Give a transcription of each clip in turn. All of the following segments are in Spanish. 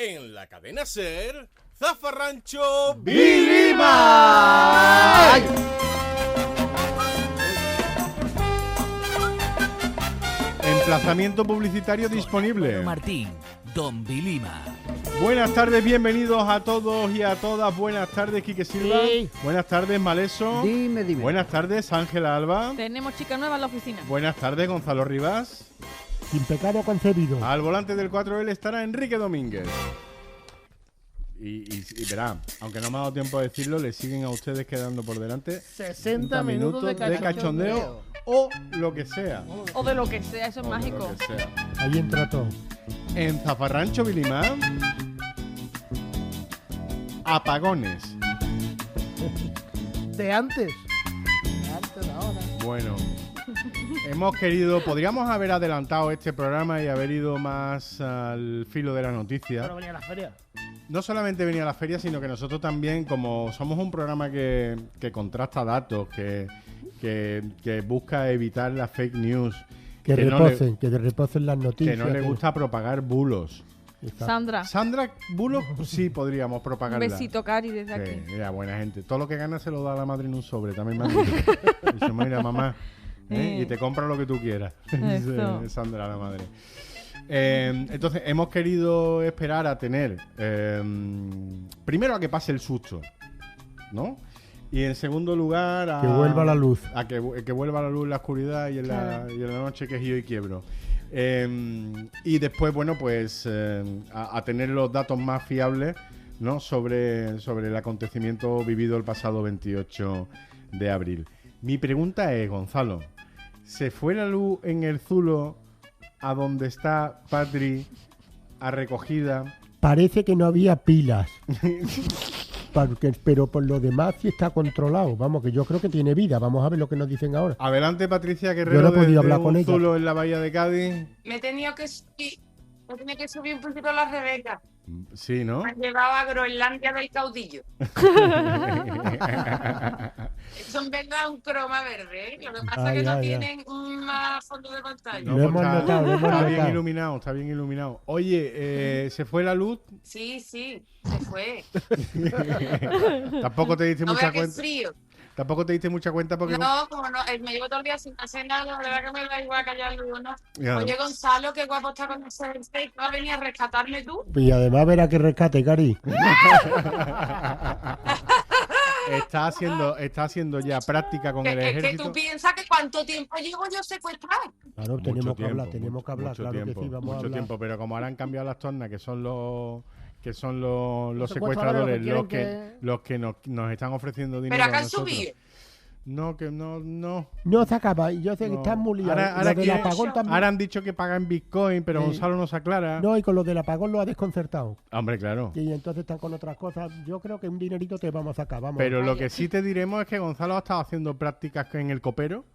En la cadena SER, Zafarrancho Vilima. Emplazamiento publicitario disponible. Martín, Don Vilima. Buenas tardes, bienvenidos a todos y a todas. Buenas tardes, Quique Silva. Sí. Buenas tardes, Maleso. Dime. Buenas tardes, Ángela Alba. Tenemos chica nueva en la oficina. Buenas tardes, Gonzalo Rivas. Sin pecado concebido. Al volante del 4L estará Enrique Domínguez. Y verá, aunque no me ha dado tiempo a decirlo, le siguen a ustedes quedando por delante 60 minutos de cachondeo o lo que sea. O de lo que sea, eso es O de mágico. lo que sea. Ahí entra todo. En Zafarrancho Vilimán, apagones. De antes. De antes de ahora. Bueno, podríamos haber adelantado este programa y haber ido más al filo de la noticia. Pero venía a la feria. No solamente venía a la feria, sino que nosotros también, como somos un programa que contrasta datos, que busca evitar las fake news, Que no reposen las noticias. que no le gusta propagar bulos. Sandra, Sandra, bulos sí podríamos un propagarla. besito, Cari, desde Sí, aquí. mira, buena gente. Todo lo que gana se lo da a la madre en un sobre, también me han dicho. Dice, mira, mamá, y te compra lo que tú quieras. Dice Eso. Sandra, la madre. Entonces, hemos querido esperar a tener, primero a que pase el susto, ¿no? Y en segundo lugar a... Que vuelva la luz. A que vuelva la luz en la oscuridad y en la noche que giro y quiebro. Y después, bueno, pues a tener los datos más fiables, ¿no? sobre el acontecimiento vivido el pasado 28 de abril. Mi pregunta es, Gonzalo, ¿se fue la luz en el Zulo a donde está Patri a recogida? Parece que no había pilas. Pero por lo demás sí está controlado. Vamos, que yo creo que tiene vida. Vamos a ver lo que nos dicen ahora. Adelante, Patricia Guerrero, Yo no he podido desde hablar un con ella. Zulo en la bahía de Cádiz. Me he tenido que subir un poquito la Rebeca. Sí, ¿no? Me han llevado a Groenlandia del caudillo. Eso en verdad es un croma verde, ¿eh? Lo que pasa es que no tienen más fondo de pantalla. No, Lo hemos pues notado, lo hemos está bien notado. iluminado, está bien iluminado. Oye, ¿se fue la luz? Sí, se fue. Tampoco te diste No mucha veas que es cuenta. frío. Tampoco te diste mucha cuenta porque No, como no, me llevo todo el día sin hacer nada, de verdad que me da igual callar luz, ¿no? Ya. Oye, Gonzalo, qué guapo está con ese jersey. ¿Vas a venir a rescatarme tú? Y además verá que rescate, Cari. está haciendo ya práctica con el Es que ejército. tú piensas que cuánto tiempo llevo yo secuestrado. Claro, Mucho tenemos que tiempo, hablar, mucho claro tiempo, que sí, vamos a mucho hablar. tiempo, pero como ahora han cambiado las tornas, que son los secuestradores secuestradores los que nos están ofreciendo dinero Pero acá a han nosotros. subido. No. No se acaba, y yo sé que No. están muy liados. Ahora Lo del quieren- apagón también. Ahora han dicho que pagan Bitcoin, pero Sí. Gonzalo nos aclara. No, y con lo del apagón lo ha desconcertado. Hombre, claro. Y entonces están con otras cosas. Yo creo que un dinerito te vamos a sacar, vamos. Pero lo que sí te diremos es que Gonzalo ha estado haciendo prácticas en el copero,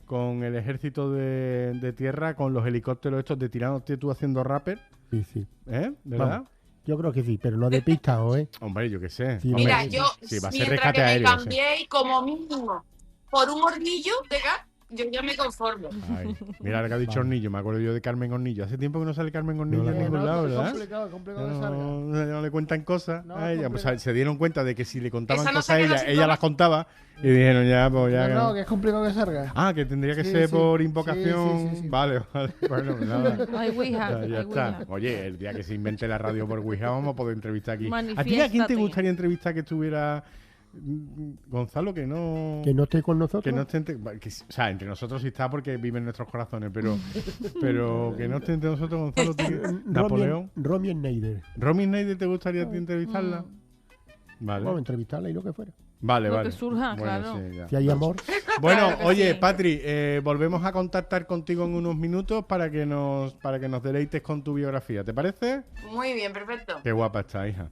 con el ejército de tierra, con los helicópteros estos de tirándote tú haciendo rapper, Sí. ¿eh? ¿Verdad? Vamos. Yo creo que sí, pero no de pista, ¿eh? Hombre, yo qué sé. Sí, Hombre, Mira, sí, yo, sí, va a ser mientras rescate que me aéreo. sí. cambiéis como mínimo por un hornillo de gas, yo ya me conformo. Ay, mira lo que ha dicho Vale. Hornillo, me acuerdo yo de Carmen Hornillo. Hace tiempo que no sale Carmen Hornillo No, en no, ningún lado, ¿verdad? complicado Ya que salga. no le cuentan cosas No, a ella. Pues complicado. se dieron cuenta de que si le contaban Esa no cosas a se queda ella, sin ella comer. las contaba y dijeron ya, pues ya. No, que es complicado que salga. Ah, que tendría que Sí, ser sí. por Sí, invocación. sí. Vale. Bueno, nada. Ay, Ouija, Ya ay, está. Ouija. Oye, el día que se invente la radio por Ouija vamos a poder entrevistar aquí. ¿A ti a quién te Manifiéstate. gustaría entrevistar que estuviera Gonzalo? Que no esté con nosotros. que no esté o sea, entre nosotros sí está porque vive en nuestros corazones, pero que no esté entre nosotros Gonzalo. Napoleón. Romy Schneider. ¿Romy Schneider te gustaría a ti entrevistarla? Vale. Vamos a entrevistarla y lo que fuera. Vale, Lo vale. que surja, Bueno, claro. sí, ya. Si hay amor. Bueno, Claro que oye, sí. Patri, volvemos a contactar contigo en unos minutos para que nos deleites con tu biografía. ¿Te parece? Muy bien, perfecto. Qué guapa está, hija.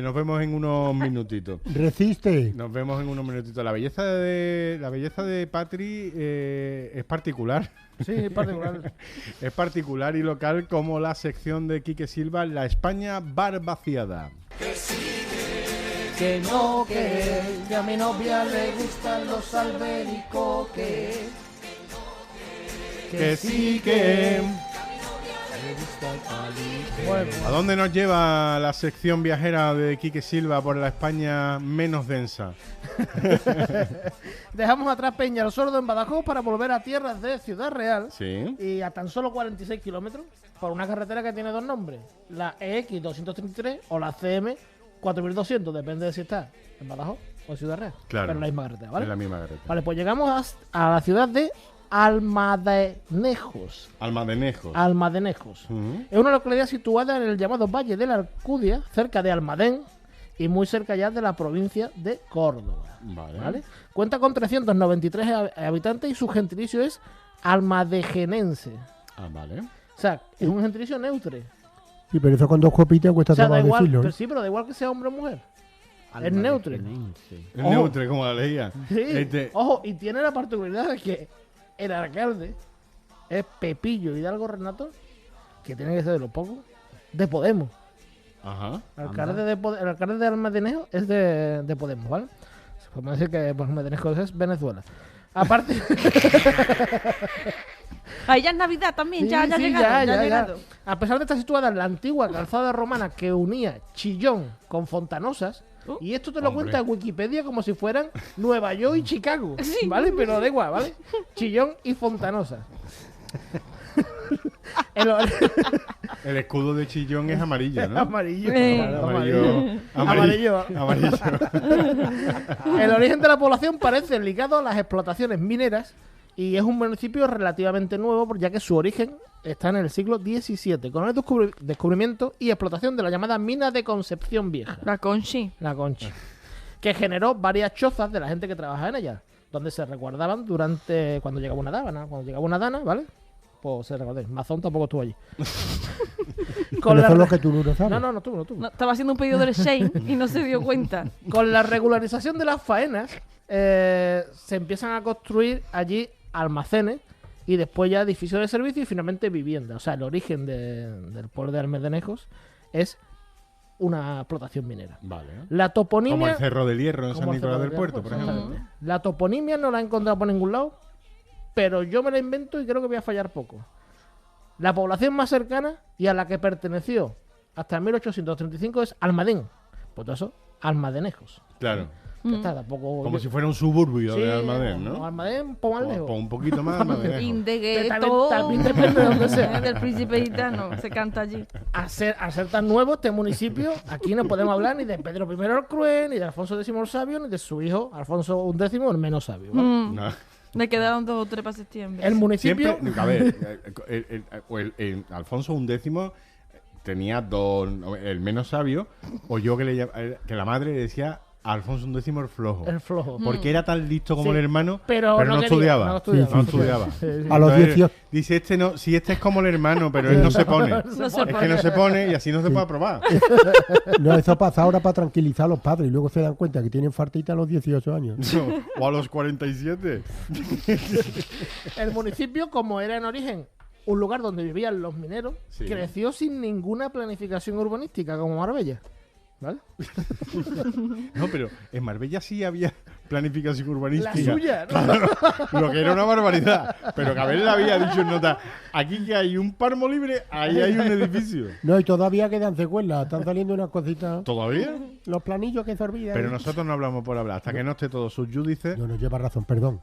Nos vemos en unos minutitos. Resiste. Nos vemos en unos minutitos. La belleza de Patri es particular. Sí, es particular. Es particular y local como la sección de Quique Silva, La España Barbaciada. Que no, que a mi novia le gustan los albericoques. Que sí que... Bueno, ¿A dónde nos lleva la sección viajera de Quique Silva por la España menos densa? dejamos atrás Peña el Sordo en Badajoz para volver a tierras de Ciudad Real. Sí. Y a tan solo 46 kilómetros por una carretera que tiene dos nombres, la EX 233 o la CM 4200, depende de si está en Badajoz o en Ciudad Real. Claro. Pero es la misma carretera, ¿vale? Es la misma carretera. Vale, pues llegamos a la ciudad de Almadenejos. Almadenejos. Almadenejos. Ujú. Es una localidad situada en el llamado Valle de la Alcudia, cerca de Almadén y muy cerca ya de la provincia de Córdoba. Vale. ¿Vale? Cuenta con 393 habitantes y su gentilicio es almadejenense. Ah, vale. O sea, es un gentilicio neutro. Sí, pero eso con dos copitas cuesta O sea, da trabajo igual, decirlo. pero sí, pero da igual que sea hombre o mujer. Es neutro. Es Ojo. neutro, como la leía. Sí. Este- Ojo, y tiene la particularidad de que el alcalde es Pepillo Hidalgo Renato, que tiene que ser de los pocos, de Podemos. Ajá. El alcalde de Almadenejo es de Podemos, ¿vale? Podemos decir que pues, Almadenejo es Venezuela. Aparte... Ahí ya es Navidad también, ya ha Sí, llegado, ya ha llegado. A pesar de estar situada en la antigua calzada romana que unía Chillón con Fontanosas, y esto te lo Hombre. cuenta Wikipedia como si fueran Nueva York y Chicago, Sí. ¿vale? Pero da igual, ¿vale? Chillón y Fontanosas. El El escudo de Chillón es amarillo, ¿no? amarillo. Claro, Amarillo. Amarillo. Amarillo. El origen de la población parece ligado a las explotaciones mineras y es un municipio relativamente nuevo, ya que su origen está en el siglo XVII, con el descubrimiento y explotación de la llamada mina de Concepción Vieja, La Conchi. la Concha, que generó varias chozas de la gente que trabajaba en ella, donde se resguardaban durante cuando llegaba una dana, ¿vale? Pues se resguardaban. Mazón tampoco estuvo allí. Pero eso es lo que tú no sabes. No estuvo. No, estaba haciendo un pedido del Shane y no se dio cuenta. Con la regularización de las faenas, se empiezan a construir allí almacenes y después ya edificios de servicio y finalmente viviendas. O sea, el origen del pueblo de Almadenejos es una explotación minera. Vale. La Como toponimia... el Cerro del Hierro en como San el Cerro Nicolás del del Puerto, Hierro, por ejemplo. exactamente. La toponimia no la he encontrado por ningún lado, pero yo me la invento y creo que voy a fallar poco. La población más cercana y a la que perteneció hasta 1835 es Almadén. Por todo eso, Almadenejos. Claro. Ya está, tampoco... Como si fuera un suburbio Sí, de Almadén, ¿no? Almadén, un poco más lejos. Un poquito más Almadenejo. Indegueto. También depende de dónde sea. Del príncipe gitano. Se canta allí. A ser tan nuevo este municipio, aquí no podemos hablar ni de Pedro I el Cruel, ni de Alfonso X el Sabio, ni de su hijo Alfonso XI el menos sabio. ¿vale? No. Me quedaron 2 o 3 para septiembre. El municipio... Siempre, a ver, el Alfonso XI tenía dos, el menos sabio, o yo que la madre le decía a Alfonso XI el flojo. El flojo. Porque era tan listo como Sí, el hermano, pero no no quería, estudiaba. no estudiaba. No estudiaba. Sí, sí. A los Entonces, 18. dice este no, si este es como el hermano, pero él no se pone. No se Es que no se pone y así no se puede aprobar. No, eso pasa ahora para tranquilizar a los padres y luego se dan cuenta que tienen fartita a los 18 años. O a los 47. El municipio, como era en origen un lugar donde vivían los mineros, Sí. creció sin ninguna planificación urbanística, como Marbella. ¿Vale? No, pero en Marbella sí había planificación La urbanística. suya, ¿no? Lo que era una barbaridad. Pero que Abel le había dicho en nota, aquí que hay un páramo libre, ahí hay un edificio. No, y todavía quedan secuelas. Están saliendo unas cositas. ¿Todavía? Los planillos que se olvidan. Pero nosotros no hablamos por hablar. Hasta que no esté todo subyúdice. No, no lleva razón, perdón.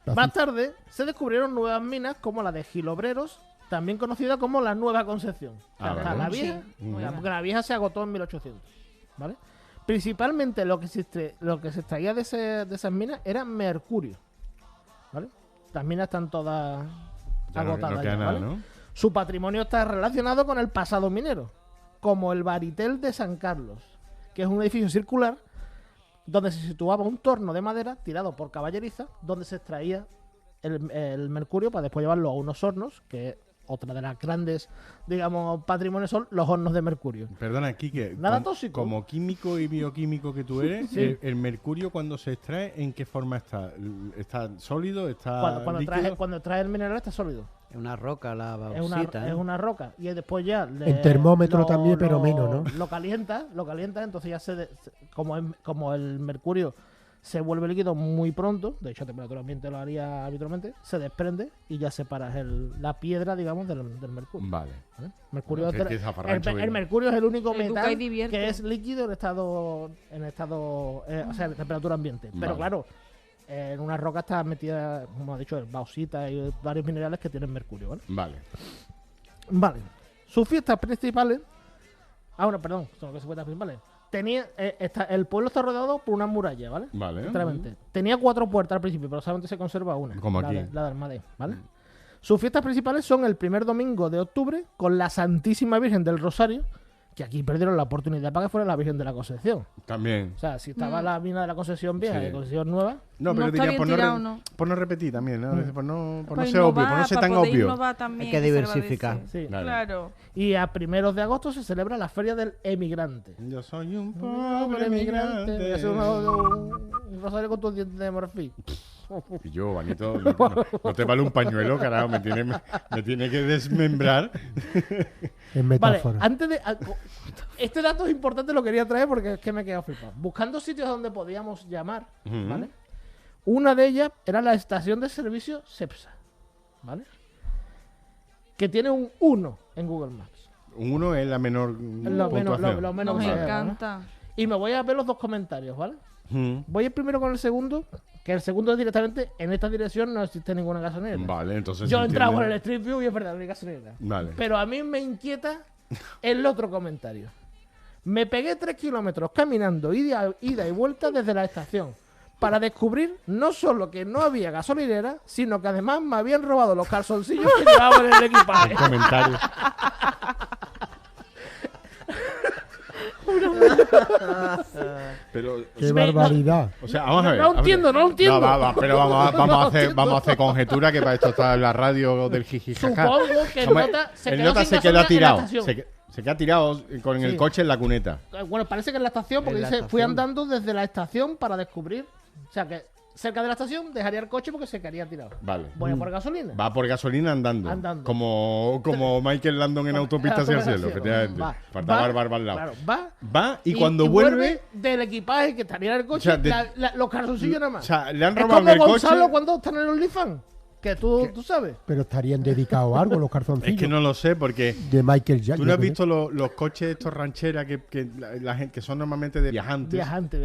Así- Más tarde se descubrieron nuevas minas como la de Gilobreros, también conocida como la Nueva Concepción. Ah, O sea, ¿vale? la vieja, Sí. porque la vieja se agotó en 1800. ¿Vale? Principalmente lo que se extraía de esas minas era mercurio. ¿Vale? Las minas están todas Ya no agotadas. queda ya, nada, ¿vale? ¿no? Su patrimonio está relacionado con el pasado minero, como el Baritel de San Carlos, que es un edificio circular donde se situaba un torno de madera tirado por caballeriza, donde se extraía el mercurio para después llevarlo a unos hornos, que otra de las grandes, digamos, patrimonios son los hornos de mercurio. Perdona, Quique. Nada tóxico. Como químico y bioquímico que tú eres, Sí. el mercurio cuando se extrae, ¿en qué forma está? ¿Está sólido? ¿Está Cuando trae el mineral está sólido. Es una roca la Es bauxita. es una roca. Y después ya... En termómetro también, pero menos, ¿no? Lo calienta, entonces ya como el mercurio se vuelve líquido muy pronto, de hecho a temperatura ambiente lo haría habitualmente, se desprende y ya separas la piedra, digamos, del mercurio. Vale. ¿Vale? Mercurio Es que zafarrancho el bien. mercurio es el único Educa y metal divierte. que es líquido en estado o sea, en temperatura ambiente. Pero Vale. claro, en una roca está metida, como ha dicho, bauxita y varios minerales que tienen mercurio, ¿vale? Vale. Vale. Sus fiestas principales. Perdón, son las fiestas principales. El pueblo está rodeado por una muralla, ¿vale? Vale. Enteramente. Tenía 4 puertas al principio, pero solamente se conserva una. Como la aquí. La de Almadén, ¿vale? Sus fiestas principales son el primer domingo de octubre con la Santísima Virgen del Rosario, que aquí perdieron la oportunidad para que fuera la Virgen de la Concepción. También. O sea, si estaba la mina de la Concepción vieja Sí. y la Concepción nueva, No, No pero está diría bien por no, tirado, ¿no? por no repetir también, ¿no? Por no Pues ser obvio, por innovar, no ser para tan poder obvio. innovar también, Hay que se diversificar. agradece. sí. Claro. Claro. Y a primeros de agosto se celebra la Feria del Emigrante. Yo soy un Pobre pobre emigrante. migrante. Es un rosario con tus dientes de morfín. Y yo, Vanito, no te vale un pañuelo, carajo, me tiene que desmembrar. En Vale, metáfora. antes de. Este dato es importante, lo quería traer porque es que me he quedado flipado. Buscando sitios donde podíamos llamar, Ujú. ¿vale? Una de ellas era la estación de servicio Cepsa, ¿vale? Que tiene un 1 en Google Maps. Un 1 es la menor Lo menos, puntuación. lo menos Nos que sea, ¿no? encanta. Y me voy a ver los dos comentarios, ¿vale? Ujú. Voy a ir primero con el segundo, que el segundo es directamente en esta dirección no existe ninguna gasolinera. Vale, entonces Yo he se entrado entiende. por el Street View y es verdad, no hay gasolinera. Vale. Pero a mí me inquieta el otro comentario. Me pegué 3 kilómetros caminando ida y vuelta desde la estación para descubrir no solo que no había gasolinera, sino que además me habían robado los calzoncillos que llevaba en el equipaje. Comentario. Pero, ¡Qué Me- barbaridad! o sea, vamos a ver. No vamos a ver. entiendo, no entiendo. Pero vamos No a entiendo. hacer conjetura, que para esto está la radio del jijijaja. Supongo que el Hombre, nota se el quedó nota sin se gasolina queda en la tirado. estación. Se queda tirado con Sí. el coche en la cuneta. Bueno, parece que en la estación, porque En la dice, fui estación. andando desde la estación para descubrir. O sea, que cerca de la estación dejaría el coche porque se quedaría tirado. Vale. Voy a por gasolina. Va por gasolina andando. Andando. Como Michael Landon en Autopista hacia el cielo, efectivamente. Va, Faltaba va, Barba al lado. Claro, va. Va y cuando vuelve. del equipaje que estaría en el coche, O sea, los calzoncillos nada más. O sea, le han es robado como el coche. Gonzalo cuando está en el OnlyFans. Que tú sabes. Pero estarían dedicados a algo los Es calzoncillos que no lo sé, porque de Michael Jackson. tú no has visto los coches estos rancheras que la gente, que son normalmente de viajantes.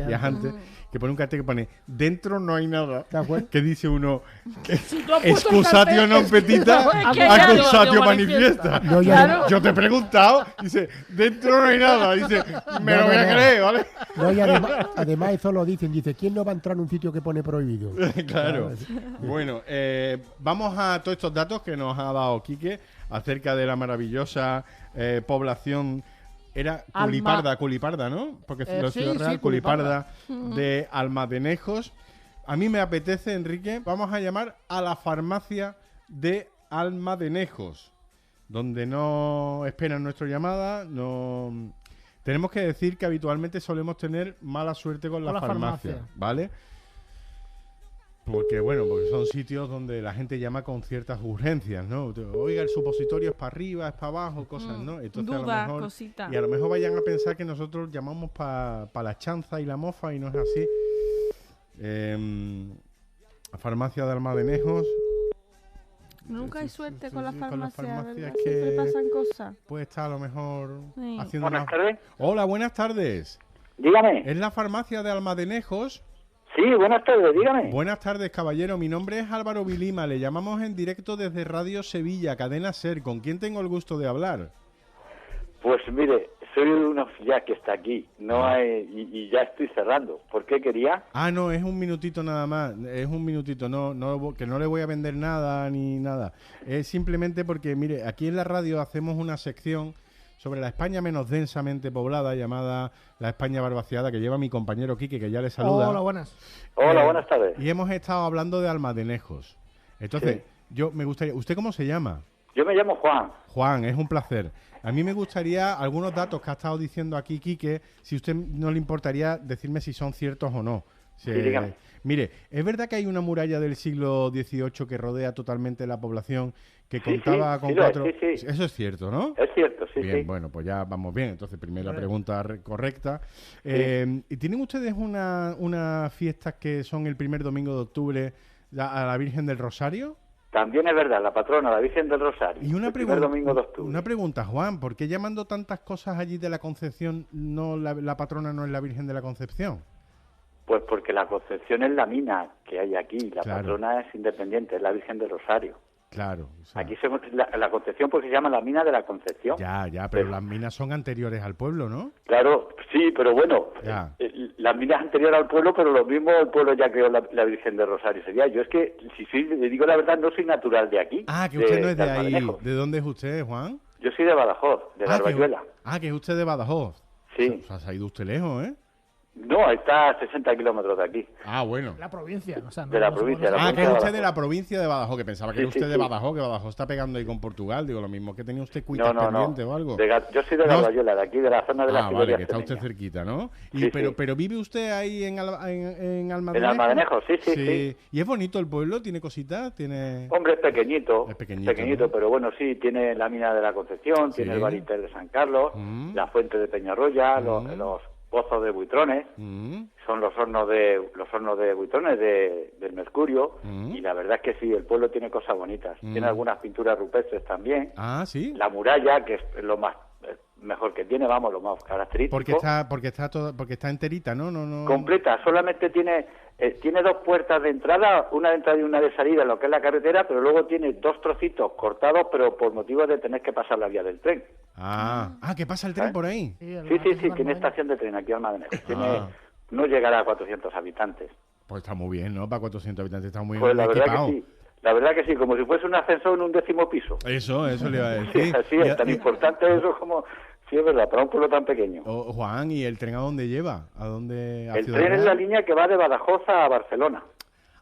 Viajante. Que pone un cartel que pone dentro no hay nada. ¿Te acuerdas? Que dice uno tú has puesto el excusatio cartel, non petita, Es que ya accusatio lo manifiesta. No, ya Claro. Yo te he preguntado, dice, dentro no hay nada. Dice, me lo voy a creer, ¿vale? No, y además eso lo dicen. Dice, ¿quién no va a entrar en un sitio que pone prohibido? Claro. Bueno, vamos a todos estos datos que nos ha dado Quique acerca de la maravillosa población. Era Culiparda, ¿no? Porque lo sí, Ciudad Real, sí, Culiparda de Almadenejos. A mí me apetece, Enrique, vamos a llamar a la farmacia de Almadenejos, donde no esperan nuestra llamada, no. Tenemos que decir que habitualmente solemos tener mala suerte con la farmacia, ¿vale? Porque son sitios donde la gente llama con ciertas urgencias, ¿no? Oiga, el supositorio es para arriba, es para abajo, cosas, ¿no? Entonces Dudas, a lo mejor, cositas. y a lo mejor vayan a pensar que nosotros llamamos para la chanza y la mofa y no es así. Farmacia de Almadenejos. Nunca hay suerte con la Con la farmacia, farmacia ¿verdad? es que- Siempre pasan cosas. Puede estar a lo mejor Sí. haciendo Buenas una... tardes. Hola, buenas tardes. Dígame. ¿Es la farmacia de Almadenejos? Sí, buenas tardes, dígame. Buenas tardes, caballero. Mi nombre es Álvaro Vilima. Le llamamos en directo desde Radio Sevilla, Cadena SER. ¿Con quién tengo el gusto de hablar? Pues mire, soy uno ya que está aquí, no hay, y ya estoy cerrando. ¿Por qué quería? Ah, no, es un minutito nada más. Es un minutito, que no le voy a vender nada ni nada. Es simplemente porque, mire, aquí en la radio hacemos una sección sobre la España menos densamente poblada, llamada la España barbaciada, que lleva mi compañero Quique, que ya le saluda. Hola, buenas. Hola, buenas tardes. Y hemos estado hablando de Almadenejos. Entonces, Sí. yo me gustaría... ¿Usted cómo se llama? Yo me llamo Juan. Juan, es un placer. A mí me gustaría algunos datos que ha estado diciendo aquí Quique, si usted no le importaría decirme si son ciertos o no, Sí. Sí, dígame. Mire, ¿es verdad que hay una muralla del siglo XVIII que rodea totalmente la población que Sí, contaba sí, con sí lo es, 4... sí, sí. Eso es cierto, ¿no? Es cierto, sí, Bien, sí. bueno, pues ya vamos bien. Entonces, primera pregunta correcta. Sí. ¿Y tienen ustedes unas fiestas que son el primer domingo de octubre a la Virgen del Rosario? También es verdad, la patrona, la Virgen del Rosario. Y una el primer domingo de octubre. Una pregunta, Juan, ¿por qué llamando tantas cosas allí de la Concepción, no la patrona no es la Virgen de la Concepción? Pues porque la Concepción es la mina que hay aquí, la Claro. patrona es independiente, es la Virgen del Rosario. Claro. o sea, Aquí la Concepción porque se llama la mina de la Concepción. Ya, pero las minas son anteriores al pueblo, ¿no? Claro, sí, pero bueno, Ya. la mina es anterior al pueblo, pero lo mismo el pueblo ya creó la Virgen del Rosario. Sería, yo es que, le digo la verdad, no soy natural de aquí. Ah, que usted no es de ahí. Almadenejos. ¿De dónde es usted, Juan? Yo soy de Badajoz, de la que, Arbayuela. que es usted de Badajoz. Sí. O sea, se ha ido usted lejos, ¿eh? No, está a 60 kilómetros de aquí. Ah, bueno. La provincia, o sea, no, De la no provincia, somos- la Que es de usted de Badajoz. la provincia de Badajoz, que pensaba que Sí, era usted sí, de sí. Badajoz, que Badajoz está pegando ahí con Portugal. Digo, lo mismo que tenía usted cuitas No. pendiente o algo. Yo soy de la No. Arbayuela, de aquí, de la zona de la Vale, que está usted cerquita, ¿no? Sí, pero, sí. pero vive usted ahí en Almadenejo. En Almadenejo, sí. ¿Y es bonito el pueblo? ¿Tiene cositas? ¿Tiene...? Hombre, es pequeñito. Es pequeñito, ¿no? Pero bueno, sí, tiene la mina de la Concepción, Sí. tiene el Baritel de San Carlos, Mm. la fuente de Peñarroya, Mm. los pozos de Buitrones, Mm, son los hornos de Buitrones del Mercurio, Mm. y la verdad es que sí, el pueblo tiene cosas bonitas. Mm. Tiene algunas pinturas rupestres también. Ah, ¿sí? La muralla, que es lo más mejor que tiene, vamos, lo más característico. Porque está enterita, ¿no? No. Completa, solamente tiene dos puertas de entrada, una de entrada y una de salida en lo que es la carretera, pero luego tiene dos trocitos cortados, pero por motivos de tener que pasar la vía del tren. ¿Que pasa el tren ¿Eh? por ahí? Sí, el Sí, Almadenejo, tiene Almadenejo. estación de tren aquí en Almadenejo. Ah. No llegará a 400 habitantes. Pues está muy bien, ¿no? Para 400 habitantes está muy Pues la verdad equipado. que sí. La verdad que sí, como si fuese un ascensor en un 10º piso. Eso le iba a decir. Así es, tan importante eso como... Sí, es verdad, para un pueblo tan pequeño. Juan, ¿y el tren a dónde lleva? ¿A dónde? ¿A El Ciudad tren es Real? la línea que va de Badajoz a Barcelona.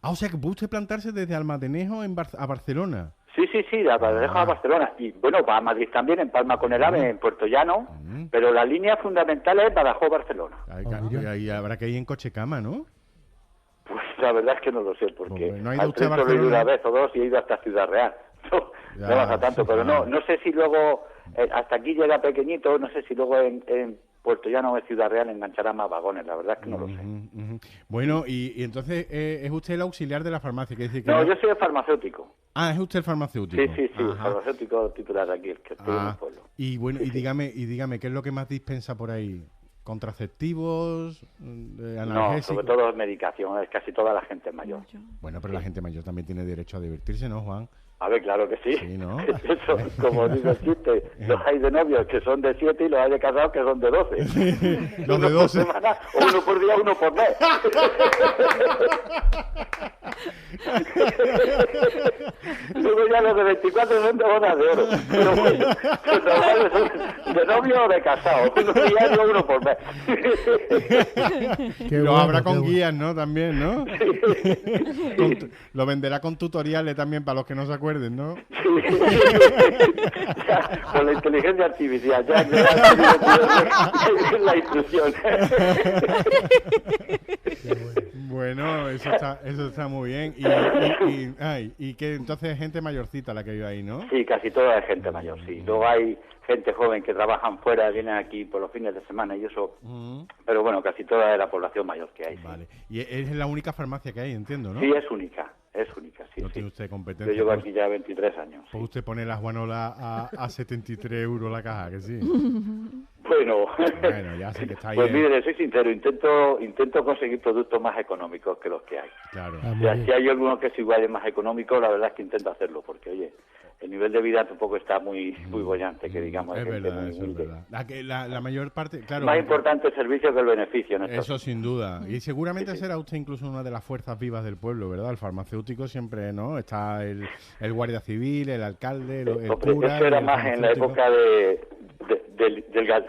O sea que puede usted plantarse desde Almadenejo a Barcelona. Sí, de Almadenejo a Barcelona. Y bueno, va a Madrid también, en Palma con el AVE, en Puerto Llano. Pero la línea fundamental es Badajoz-Barcelona. Y ahí habrá que ir en coche cama, ¿no? Pues la verdad es que no lo sé, porque Hombre, ¿no ha ido al usted a tren solo he ido Barcelona? una vez o dos y he ido hasta Ciudad Real. No, Ya, no baja tanto, sí, pero claro. no sé si luego, hasta aquí llega pequeñito, no sé si luego en Puerto Llano o en Ciudad Real engancharán más vagones, la verdad es que no lo sé. Ujú. Bueno, y entonces es usted el auxiliar de la farmacia, quiere decir que No, yo soy el farmacéutico. es usted el farmacéutico. Sí, Ajá. farmacéutico titular aquí, el que estoy en el pueblo. Y bueno, Sí, y sí. dígame, ¿qué es lo que más dispensa por ahí? ¿Contraceptivos? No, ¿Analgésicos? sobre todo medicación, es casi toda la gente mayor. Bueno, pero la gente mayor también tiene derecho a divertirse, ¿no, Juan? A ver, claro que sí. Sí, ¿no? Eso, como dice el chiste, los hay de novios que son de 7 y los hay de casados que son de 12. Los de Uno 12. por semana, o uno por día, uno por mes. Luego ya los de 24 son de bodas de oro. Pero bueno, los normales son de novio o de casado. Uno diario, uno por mes. Qué Lo bueno, habrá qué con bueno. guías, ¿no? También, ¿no? Lo venderá con tutoriales también para los que no se acuerden, ¿no? Ya, con la inteligencia artificial, ya la instrucción. Bueno, eso está muy bien. Y que entonces es gente mayorcita la que vive ahí, ¿no? Sí, casi toda es gente mayor, sí. Luego hay gente joven que trabajan fuera, vienen aquí por los fines de semana y eso. Pero bueno, casi toda es la población mayor que hay. Sí. Vale. Y es la única farmacia que hay, entiendo, ¿no? Sí, es única, sí. No sí. tiene usted Yo competencia. llevo Pues- aquí ya 23 años. Pues usted pone la Juanola a 73 euros la caja, que sí. Bueno, Bueno, ya sé que está ahí. pues mire, soy sincero, intento conseguir productos más económicos que los que hay. Claro. Ah, O muy sea, bien. si hay algunos que es igual y más económico, la verdad es que intento hacerlo, porque oye, el nivel de vida tampoco está muy bollante, que digamos. Es hay gente verdad, muy eso es humilde. verdad. La mayor parte, claro. Más importante el servicio que el beneficio. En esto. Eso sin duda. Y seguramente Sí, sí. será usted incluso una de las fuerzas vivas del pueblo, ¿verdad? El farmacéutico siempre, ¿no? Está el guardia civil, el alcalde, el Hombre, cura. eso era el más en la farmacéutico. época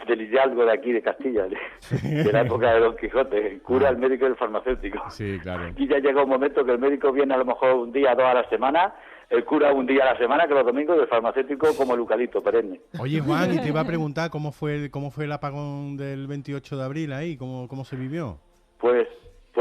del hidalgo de aquí de Castilla, de la época de Don Quijote, el cura, el médico y el farmacéutico. Sí, claro. Aquí ya llega un momento que el médico viene a lo mejor un día, 2 a la semana, el cura un día a la semana, que los domingos, y el farmacéutico como el eucalipto perenne. Oye, Juan, y te iba a preguntar cómo fue el apagón del 28 de abril ahí, cómo se vivió. Pues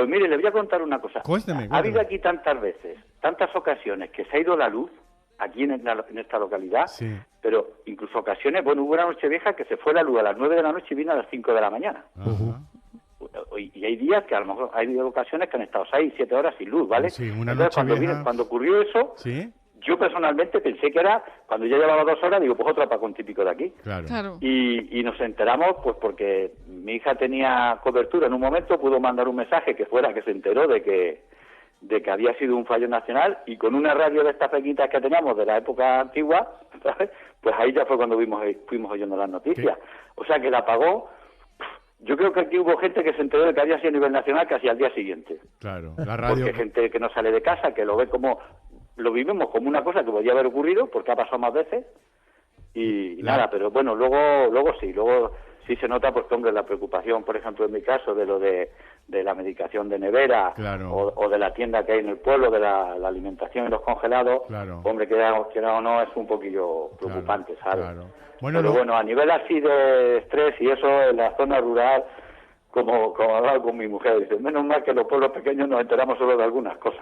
Pues mire, le voy a contar una cosa. Cuénteme. Ha habido aquí tantas veces, tantas ocasiones que se ha ido la luz aquí en esta localidad, Sí. pero incluso ocasiones, bueno, hubo una noche vieja que se fue la luz a las 9 de la noche y vino a las 5 de la mañana. Ajá. Y hay días que a lo mejor hay ocasiones que han estado 6, 7 horas sin luz, ¿vale? Sí, una Entonces, noche vieja. cuando ocurrió eso, ¿Sí? yo personalmente pensé que era, cuando ya llevaba 2 horas, digo, pues otro apagón típico de aquí. Claro. Claro. Y nos enteramos, pues porque mi hija tenía cobertura en un momento, pudo mandar un mensaje que se enteró de que había sido un fallo nacional, y con una radio de estas pequeñitas que teníamos de la época antigua, ¿sabes? Pues ahí ya fue cuando fuimos oyendo las noticias. O sea que el apagón, yo creo que aquí hubo gente que se enteró de que había sido a nivel nacional casi al día siguiente. Claro. La radio. Porque gente que no sale de casa, que lo ve como, lo vivimos como una cosa que podía haber ocurrido, porque ha pasado más veces, y nada, pero bueno, luego sí se nota, pues, hombre, la preocupación, por ejemplo, en mi caso, de lo de la medicación de nevera, Claro. o de la tienda que hay en el pueblo, de la alimentación y los congelados, Claro. hombre, quiera o no, es un poquillo preocupante, ¿sabes? Claro. Bueno, Pero bueno, a nivel así de estrés y eso, en la zona rural, como hablaba con mi mujer, dice, menos mal que los pueblos pequeños nos enteramos solo de algunas cosas.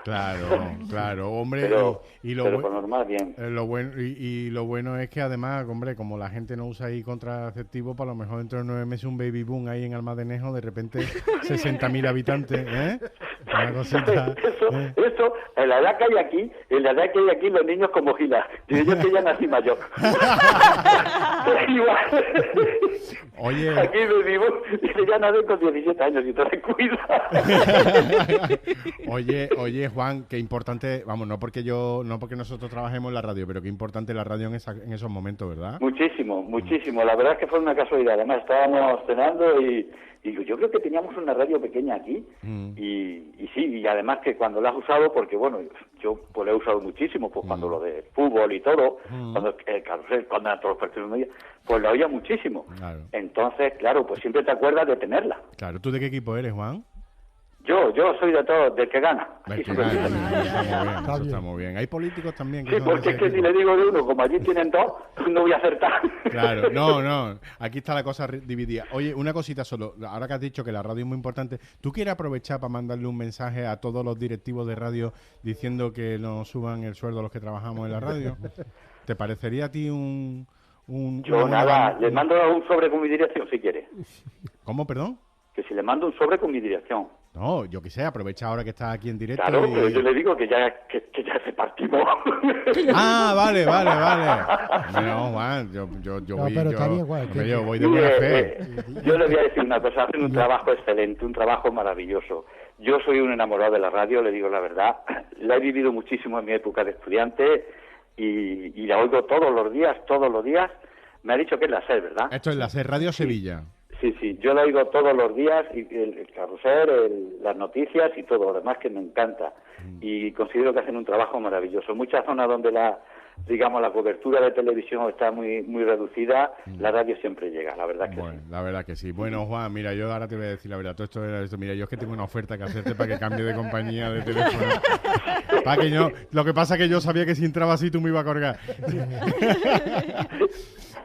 Claro, hombre. Pero lo por normal, bien. Lo bueno, y lo bueno es que además, hombre, como la gente no usa ahí contraceptivo, para lo mejor dentro de 9 meses un baby boom ahí en Almadenejo, de repente 60.000 habitantes, ¿eh? Una cosita. Eso, en la edad que hay aquí, los niños como gilas. Dice, yo que ya nací mayor. Igual. Oye. Aquí vivimos, dice, ya nací con 17 años y te cuida. Oye, Juan, qué importante, vamos, no porque nosotros trabajemos en la radio, pero qué importante la radio en esos momentos, ¿verdad? Muchísimo. La verdad es que fue una casualidad. Además, estábamos cenando y yo creo que teníamos una radio pequeña aquí, y sí, y además que cuando la has usado, porque bueno, yo pues la he usado muchísimo, pues cuando lo de fútbol y todo, cuando el carrusel, cuando eran todos los partidos de media, pues la oía muchísimo. Claro. Entonces, claro, pues siempre te acuerdas de tenerla. Claro, ¿tú de qué equipo eres, Juan? Yo soy de todo, del que gana. Del que Eso gana, sí. eso está muy bien. Hay políticos también que Sí, son de porque ese es que si equipo. le digo de uno, como allí tienen dos, no voy a acertar. Claro, no, aquí está la cosa dividida. Oye, una cosita solo, ahora que has dicho que la radio es muy importante, ¿tú quieres aprovechar para mandarle un mensaje a todos los directivos de radio diciendo que nos suban el sueldo a los que trabajamos en la radio? ¿Te parecería a ti Yo nada, le mando un sobre con mi dirección si quiere. ¿Cómo, perdón? Que si le mando un sobre con mi dirección. No, yo qué sé, aprovecha ahora que estás aquí en directo. Claro, y... pero yo le digo que ya se partimos. Ah, vale. No, Juan, yo pero está bien, Juan, hombre, que- yo voy de buena fe. Yo le voy a decir una cosa, hacen un trabajo excelente, un trabajo maravilloso. Yo soy un enamorado de la radio, le digo la verdad. La he vivido muchísimo en mi época de estudiante y la oigo todos los días. Me ha dicho que es la SER, ¿verdad? Esto es la SER Radio Sevilla. Sí, yo la oigo todos los días, y el carrusel, las noticias y todo, lo demás que me encanta. Y considero que hacen un trabajo maravilloso. Muchas zonas donde la cobertura de televisión está muy muy reducida, la radio siempre llega, la verdad que Bueno, sí. la verdad que sí. Bueno, Juan, mira, yo ahora te voy a decir la verdad. Todo esto era esto. Mira, yo es que tengo una oferta que hacerte para que cambie de compañía de teléfono. Para que yo, lo que pasa es que yo sabía que si entraba así tú me ibas a colgar.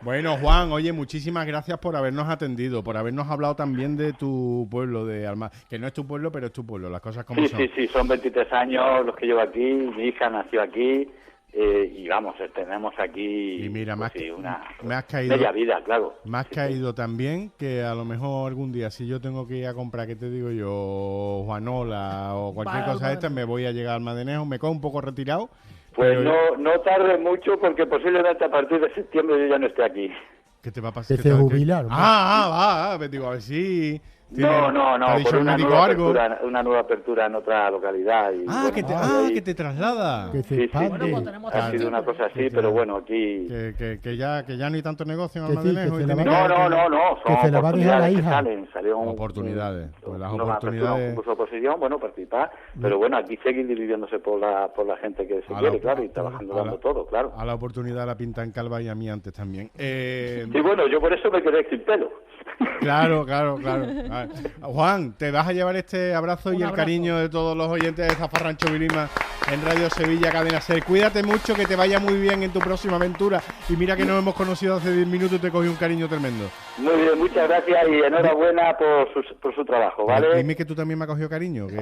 Bueno, Juan, oye, muchísimas gracias por habernos atendido, por habernos hablado también de tu pueblo, de Alma, que no es tu pueblo, pero es tu pueblo, las cosas como son. Sí, son 23 años los que llevo aquí, mi hija nació aquí, y vamos, tenemos aquí Y mira, pues, sí, una me has caído, media vida, claro. me has caído también que a lo mejor algún día, si yo tengo que ir a comprar, ¿qué te digo yo? Juanola o cualquier Vale, cosa de esta, me voy a llegar al Almadenejo, me cojo un poco retirado. Pues pero- no tarde mucho porque posiblemente a partir de septiembre yo ya no esté aquí. ¿Qué te va a pasar? Que se jubilaron. Digo, a ver si... No, ¿te ha dicho por el médico algo? una nueva apertura en otra localidad. Y, bueno, Que te traslada. Que se Sí, expande. Bueno, pues tenemos ha sido una cosa así, pero bueno, aquí... Que ya no hay tanto negocio en Que sí, Almadenejo. que y se la tiene va- No, son que se la va a dejar a la oportunidades que hija. salió Oportunidades, pues las una oportunidades- apertura, un concurso de oposición, bueno, participar, pero bueno, aquí seguir dividiéndose por la gente que se A quiere, la- claro, y trabajando, a la- dando todo, claro. A la oportunidad la pintan calva y a mí antes también. Sí, bueno, yo por eso me quedé sin pelo. Claro. A ver, Juan, te vas a llevar este abrazo y Un el abrazo. cariño de todos los oyentes de Zafarrancho Vilima en Radio Sevilla, Cadena Ser. Cuídate mucho, que te vaya muy bien en tu próxima aventura. Y mira que nos hemos conocido hace 10 minutos y te cogí un cariño tremendo. Muy bien, muchas gracias y enhorabuena por su trabajo, ¿vale? Dime que tú también me has cogido cariño, que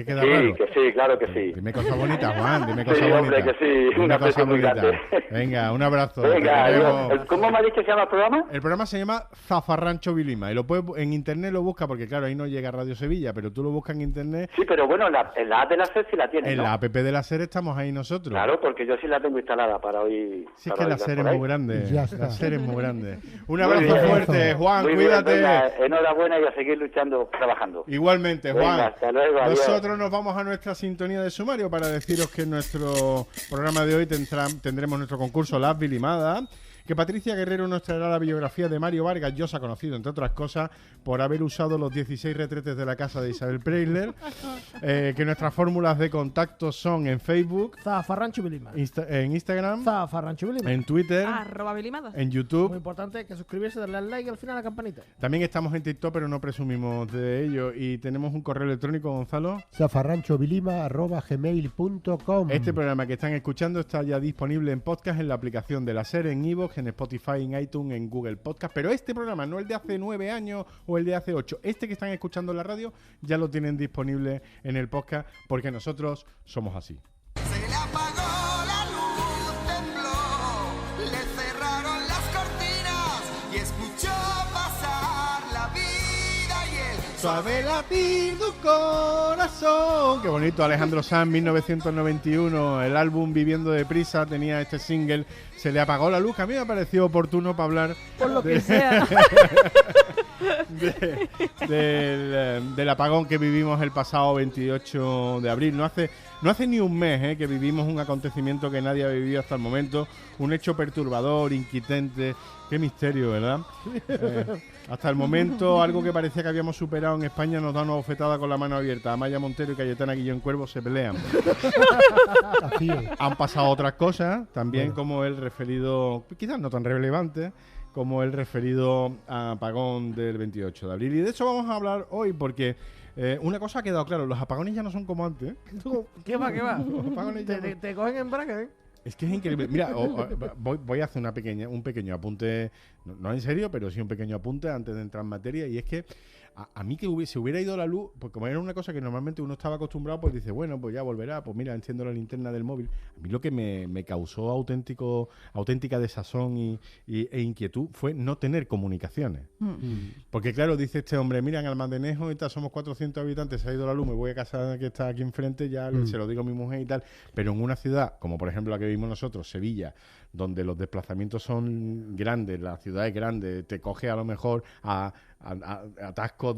queda Sí, raro. que sí, claro que sí. Dime cosas bonitas, Juan, dime cosas Sí, bonitas. hombre, que sí, Dime una cosas aprecio muy bonitas. grande. Venga, un abrazo. Venga, Te queremos. ¿cómo me ha dicho que se llama el programa? El programa se llama Zafarrancho Vilima y lo puedes en internet, lo busca porque claro, ahí no llega Radio Sevilla, pero tú lo buscas en internet. Sí, pero bueno, en la app de la SER sí la tienes, En ¿no? la app de la SER estamos ahí nosotros. Claro, porque yo sí la tengo instalada para hoy. Sí, es que la SER es muy grande. Ya está. La SER es muy grande. Un Muy abrazo bien. fuerte, Juan, Muy bien, cuídate. venga, enhorabuena y a seguir luchando, trabajando. Igualmente, Venga, Juan. hasta luego, adiós. Nosotros nos vamos a nuestra sintonía de sumario para deciros que en nuestro programa de hoy tendremos nuestro concurso Las Vilimadas. Que Patricia Guerrero nos traerá la biografía de Mario Vargas Llosa, conocido, entre otras cosas, por haber usado los 16 retretes de la casa de Isabel Preisler. Que nuestras fórmulas de contacto son en Facebook, Zafarrancho Vilima. en Instagram, Zafarrancho Vilima. en Twitter, @vilimadas. en Muy YouTube. importante que suscribirse, darle al like y al final a la campanita. También estamos en TikTok, pero no presumimos de ello. Y tenemos un correo electrónico, Gonzalo. zafarranchovilima@gmail.com. Este programa que están escuchando está ya disponible en podcast en la aplicación de la SER, en iVoox, en Spotify, en iTunes, en Google Podcast. Pero este programa, no el de hace 9 años o el de hace 8, este que están escuchando en la radio, ya lo tienen disponible en el podcast porque nosotros somos así. Se le apagó la luz, tembló, le cerraron las cortinas y escuchó pasar la vida y el Suave latir tu corazón. Qué bonito, Alejandro Sanz, 1991. El álbum Viviendo Deprisa tenía este single. Se le apagó la luz, que a mí me pareció oportuno para hablar Por lo que sea. del apagón que vivimos el pasado 28 de abril. No hace ni un mes que vivimos un acontecimiento que nadie ha vivido hasta el momento. Un hecho perturbador, inquietante. Qué misterio, ¿verdad? Hasta el momento, algo que parecía que habíamos superado en España nos da una bofetada con la mano abierta. Amaya Montero y Cayetana Guillén Cuervo se pelean. Así es. Han pasado otras cosas, también como el referido, quizás no tan relevante, como el referido a apagón del 28 de abril. Y de eso vamos a hablar hoy porque una cosa ha quedado claro, los apagones ya no son como antes. ¿Qué va, qué va? Los apagones ya no- Te cogen en braga, ¿eh? Es que es increíble. Mira, voy a hacer un pequeño apunte, no en serio, pero sí un pequeño apunte antes de entrar en materia. Y es que a mí que se hubiera ido la luz, pues como era una cosa que normalmente uno estaba acostumbrado, pues dice, bueno, pues ya volverá, pues mira, enciendo la linterna del móvil. A mí lo que me causó auténtica desazón e inquietud fue no tener comunicaciones. Porque claro, dice este hombre, mira, en Almadenejo y tal, somos 400 habitantes, se ha ido la luz, me voy a casa que está aquí enfrente, ya se lo digo a mi mujer y tal. Pero en una ciudad, como por ejemplo la que vivimos nosotros, Sevilla, donde los desplazamientos son grandes, la ciudad es grande, te coge a lo mejor a atascos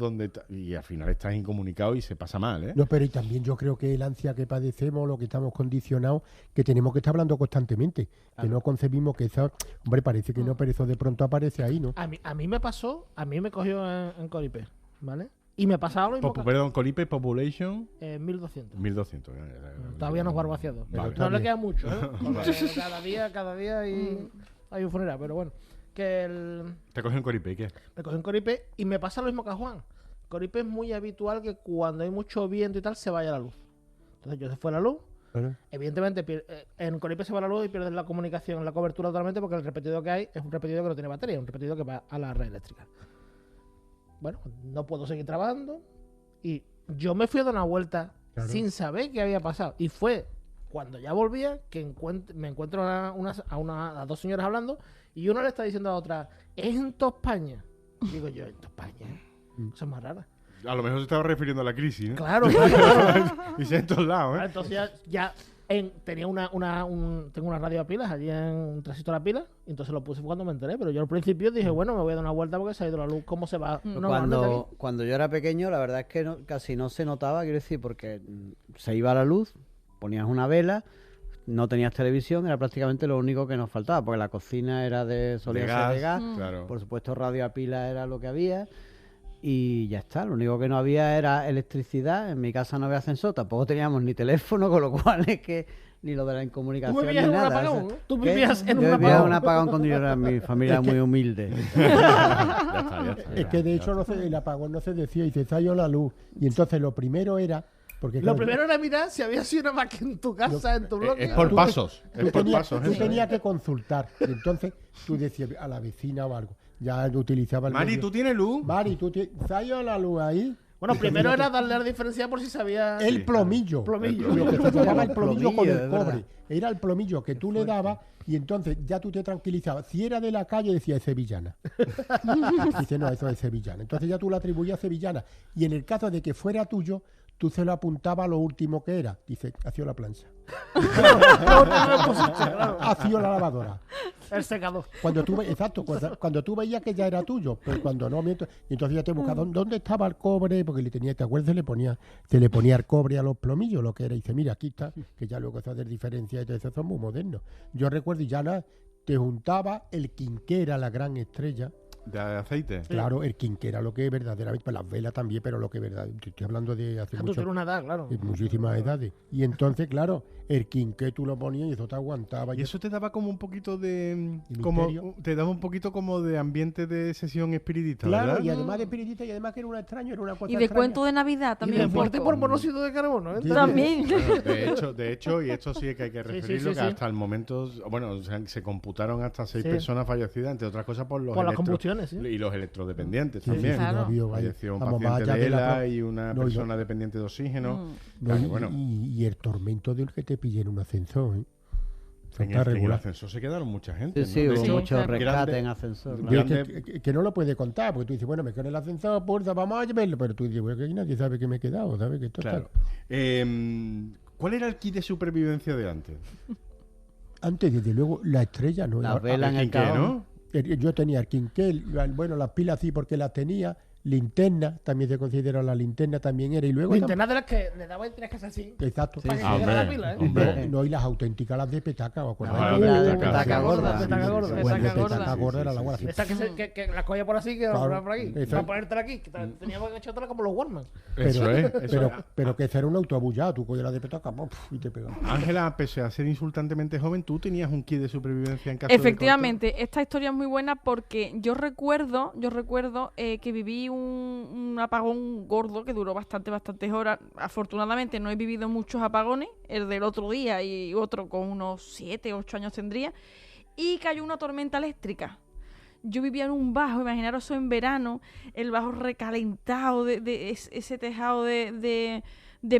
y al final estás incomunicado y se pasa mal, ¿eh? No, pero y también yo creo que el ansia que padecemos, lo que estamos condicionados, que tenemos que estar hablando constantemente, que no concebimos que esa... Hombre, parece que no, pero eso de pronto aparece ahí, ¿no? A mí me pasó, a mí me cogió en Coripe, ¿vale? Y me pasaba lo mismo. Perdón, Colipe Population 1200. 1200. Todavía no es barbaciado. Vale. No le queda mucho, ¿eh? Porque cada día hay un funeral, pero bueno. ¿Te cogió en Coripe? ¿Qué? Me cogió en Coripe y me pasa lo mismo que a Juan. Coripe es muy habitual que cuando hay mucho viento y tal se vaya la luz. Entonces yo se fue la luz. Claro. Evidentemente en Coripe se va la luz y pierdes la comunicación, la cobertura totalmente porque el repetidor que hay es un repetidor que no tiene batería, es un repetidor que va a la red eléctrica. Bueno, no puedo seguir trabajando y yo me fui a dar una vuelta sin saber qué había pasado. Y fue cuando ya volvía que me encuentro a dos señoras hablando y una le está diciendo a la otra, ¿es en toda España? Digo yo, ¿en toda España? Eso es más rara. A lo mejor se estaba refiriendo a la crisis, ¿no? Claro. Y se en todos lados, ¿eh? Entonces ya tengo una radio a pilas allí en un transistor a pilas, y entonces lo puse cuando me enteré, pero yo al principio dije, bueno, me voy a dar una vuelta porque se ha ido la luz, ¿cómo se va? Cuando yo era pequeño, la verdad es que casi no se notaba, quiero decir, porque se iba la luz, ponías una vela, no tenías televisión, era prácticamente lo único que nos faltaba, porque la cocina era solía ser de gas, claro. Por supuesto radio a pilas era lo que había. Y ya está, lo único que no había era electricidad, en mi casa no había ascensor, tampoco teníamos ni teléfono, con lo cual es que ni lo de la incomunicación ¿Tú vivías ni en un nada. apagón? O sea, ¿Tú vivías en un yo apagón? vivía en un apagón cuando yo era mi familia muy humilde. Es que de hecho el apagón no se decía y se salió la luz. Y entonces lo primero era Porque, Lo claro, primero era mirar si había sido una máquina en tu casa, en tu bloque. Es por pasos. tú Es por tenías, pasos. tú eso. tenías que consultar. Y entonces tú decías a la vecina o algo. Ya utilizaba el Mari, medio. ¿tú tienes luz? Mari, ¿se ha ido la luz ahí? Bueno, Y primero tenía era darle la diferencia por si sabía... el plomillo. Plomillo. Lo que se llamaba el plomillo con Plomillo, el es verdad. cobre. Era el plomillo que tú le dabas y entonces ya tú te tranquilizabas. Si era de la calle, decía es sevillana. Dice, no, eso es sevillana. Entonces ya tú lo atribuías a sevillana. Y en el caso de que fuera tuyo, tú se lo apuntabas a lo último que era. Dice, ha sido la plancha. Ha sido la lavadora. El secador. Exacto, cuando tú veías que ya era tuyo, pero cuando no, y entonces ya te buscaba dónde estaba el cobre, porque le tenía, ¿te acuerdas? Se le ponía el cobre a los plomillos, lo que era, y dice, mira, aquí está, que ya luego se hace diferencia y todo eso, son muy modernos. Yo recuerdo, y ya nada, te juntaba el quinquera, la gran estrella. De aceite. Claro, el quinquera, lo que es verdaderamente, pues las velas también, pero lo que es verdad, te estoy hablando de hace Tú mucho, tienes una edad, claro. de muchísimas edades. Y entonces, claro, el quinqué tú lo ponías y eso te aguantaba. Y eso te daba como un poquito de... ¿Y como misterio? te daba un poquito como de ambiente de sesión espiritista, Claro, ¿verdad? y además de espiritista, y además que era un extraño, era una cosa Y de extraña. cuento de Navidad Y también. de un fuerte poco. por monóxido de carbono, ¿eh? Sí. También. Bueno, de hecho, y esto sí que hay que Sí, referirlo, sí, que sí. hasta el momento, bueno, o sea, se computaron hasta 6 Sí. personas fallecidas, entre otras cosas por los Por las combustiones, sí. y los electrodependientes Sí, también. sí, no Claro. ha habido, Falleció un vamos, más paciente allá de de la ELA pro- y una no, y persona dependiente de oxígeno. Mm. No, Claro, y, bueno, y el tormento del que te pille en un ascensor, ¿eh? Eso en está el regular. ascensor se quedaron mucha gente. Sí, sí, ¿no? De hubo hecho, mucho claro. rescate grande- en ascensor. Yo- Yo es grande- que no lo puedes contar, porque tú dices, bueno, me quedo en el ascensor, pulsa, vamos a verlo, pero tú dices, bueno, que aquí nadie sabe que me he quedado, ¿sabes? Que esto Claro. ¿Cuál era el kit de supervivencia de antes? está... Antes, desde luego, la estrella no La era... vela en el ¿Quién qué, cajón. no? Yo tenía el quinqué, bueno, las pilas sí porque las tenía, linterna, también se considera la linterna, también era, y luego... Linternas de las que le daba y tenías que hacer así. Exacto. Para que Ah, se diera la hombre, pila, ¿eh? hombre. No, y las auténticas, las de petaca, ¿os acordáis? Ah, la de petaca gorda. Petaca gorda. Bueno, de Petaca petaca gorda. gorda era la guarda. Esa que la cogía por así, que la Claro, ponía por aquí. eso Para es. ponértela aquí. Que teníamos que echártela como los Warman. Eso es. Eso Pero que ese era un autoabullado, tú cogías la de petaca y te pegabas. Ángela, pese a ser insultantemente joven, tú tenías un kit de supervivencia en caso Efectivamente, esta historia es muy buena porque yo recuerdo que viví un apagón gordo que duró bastantes horas. Afortunadamente no he vivido muchos apagones, el del otro día y otro con unos 7, 8 años tendría, y cayó una tormenta eléctrica. Yo vivía en un bajo, imaginaros eso en verano, el bajo recalentado de ese tejado de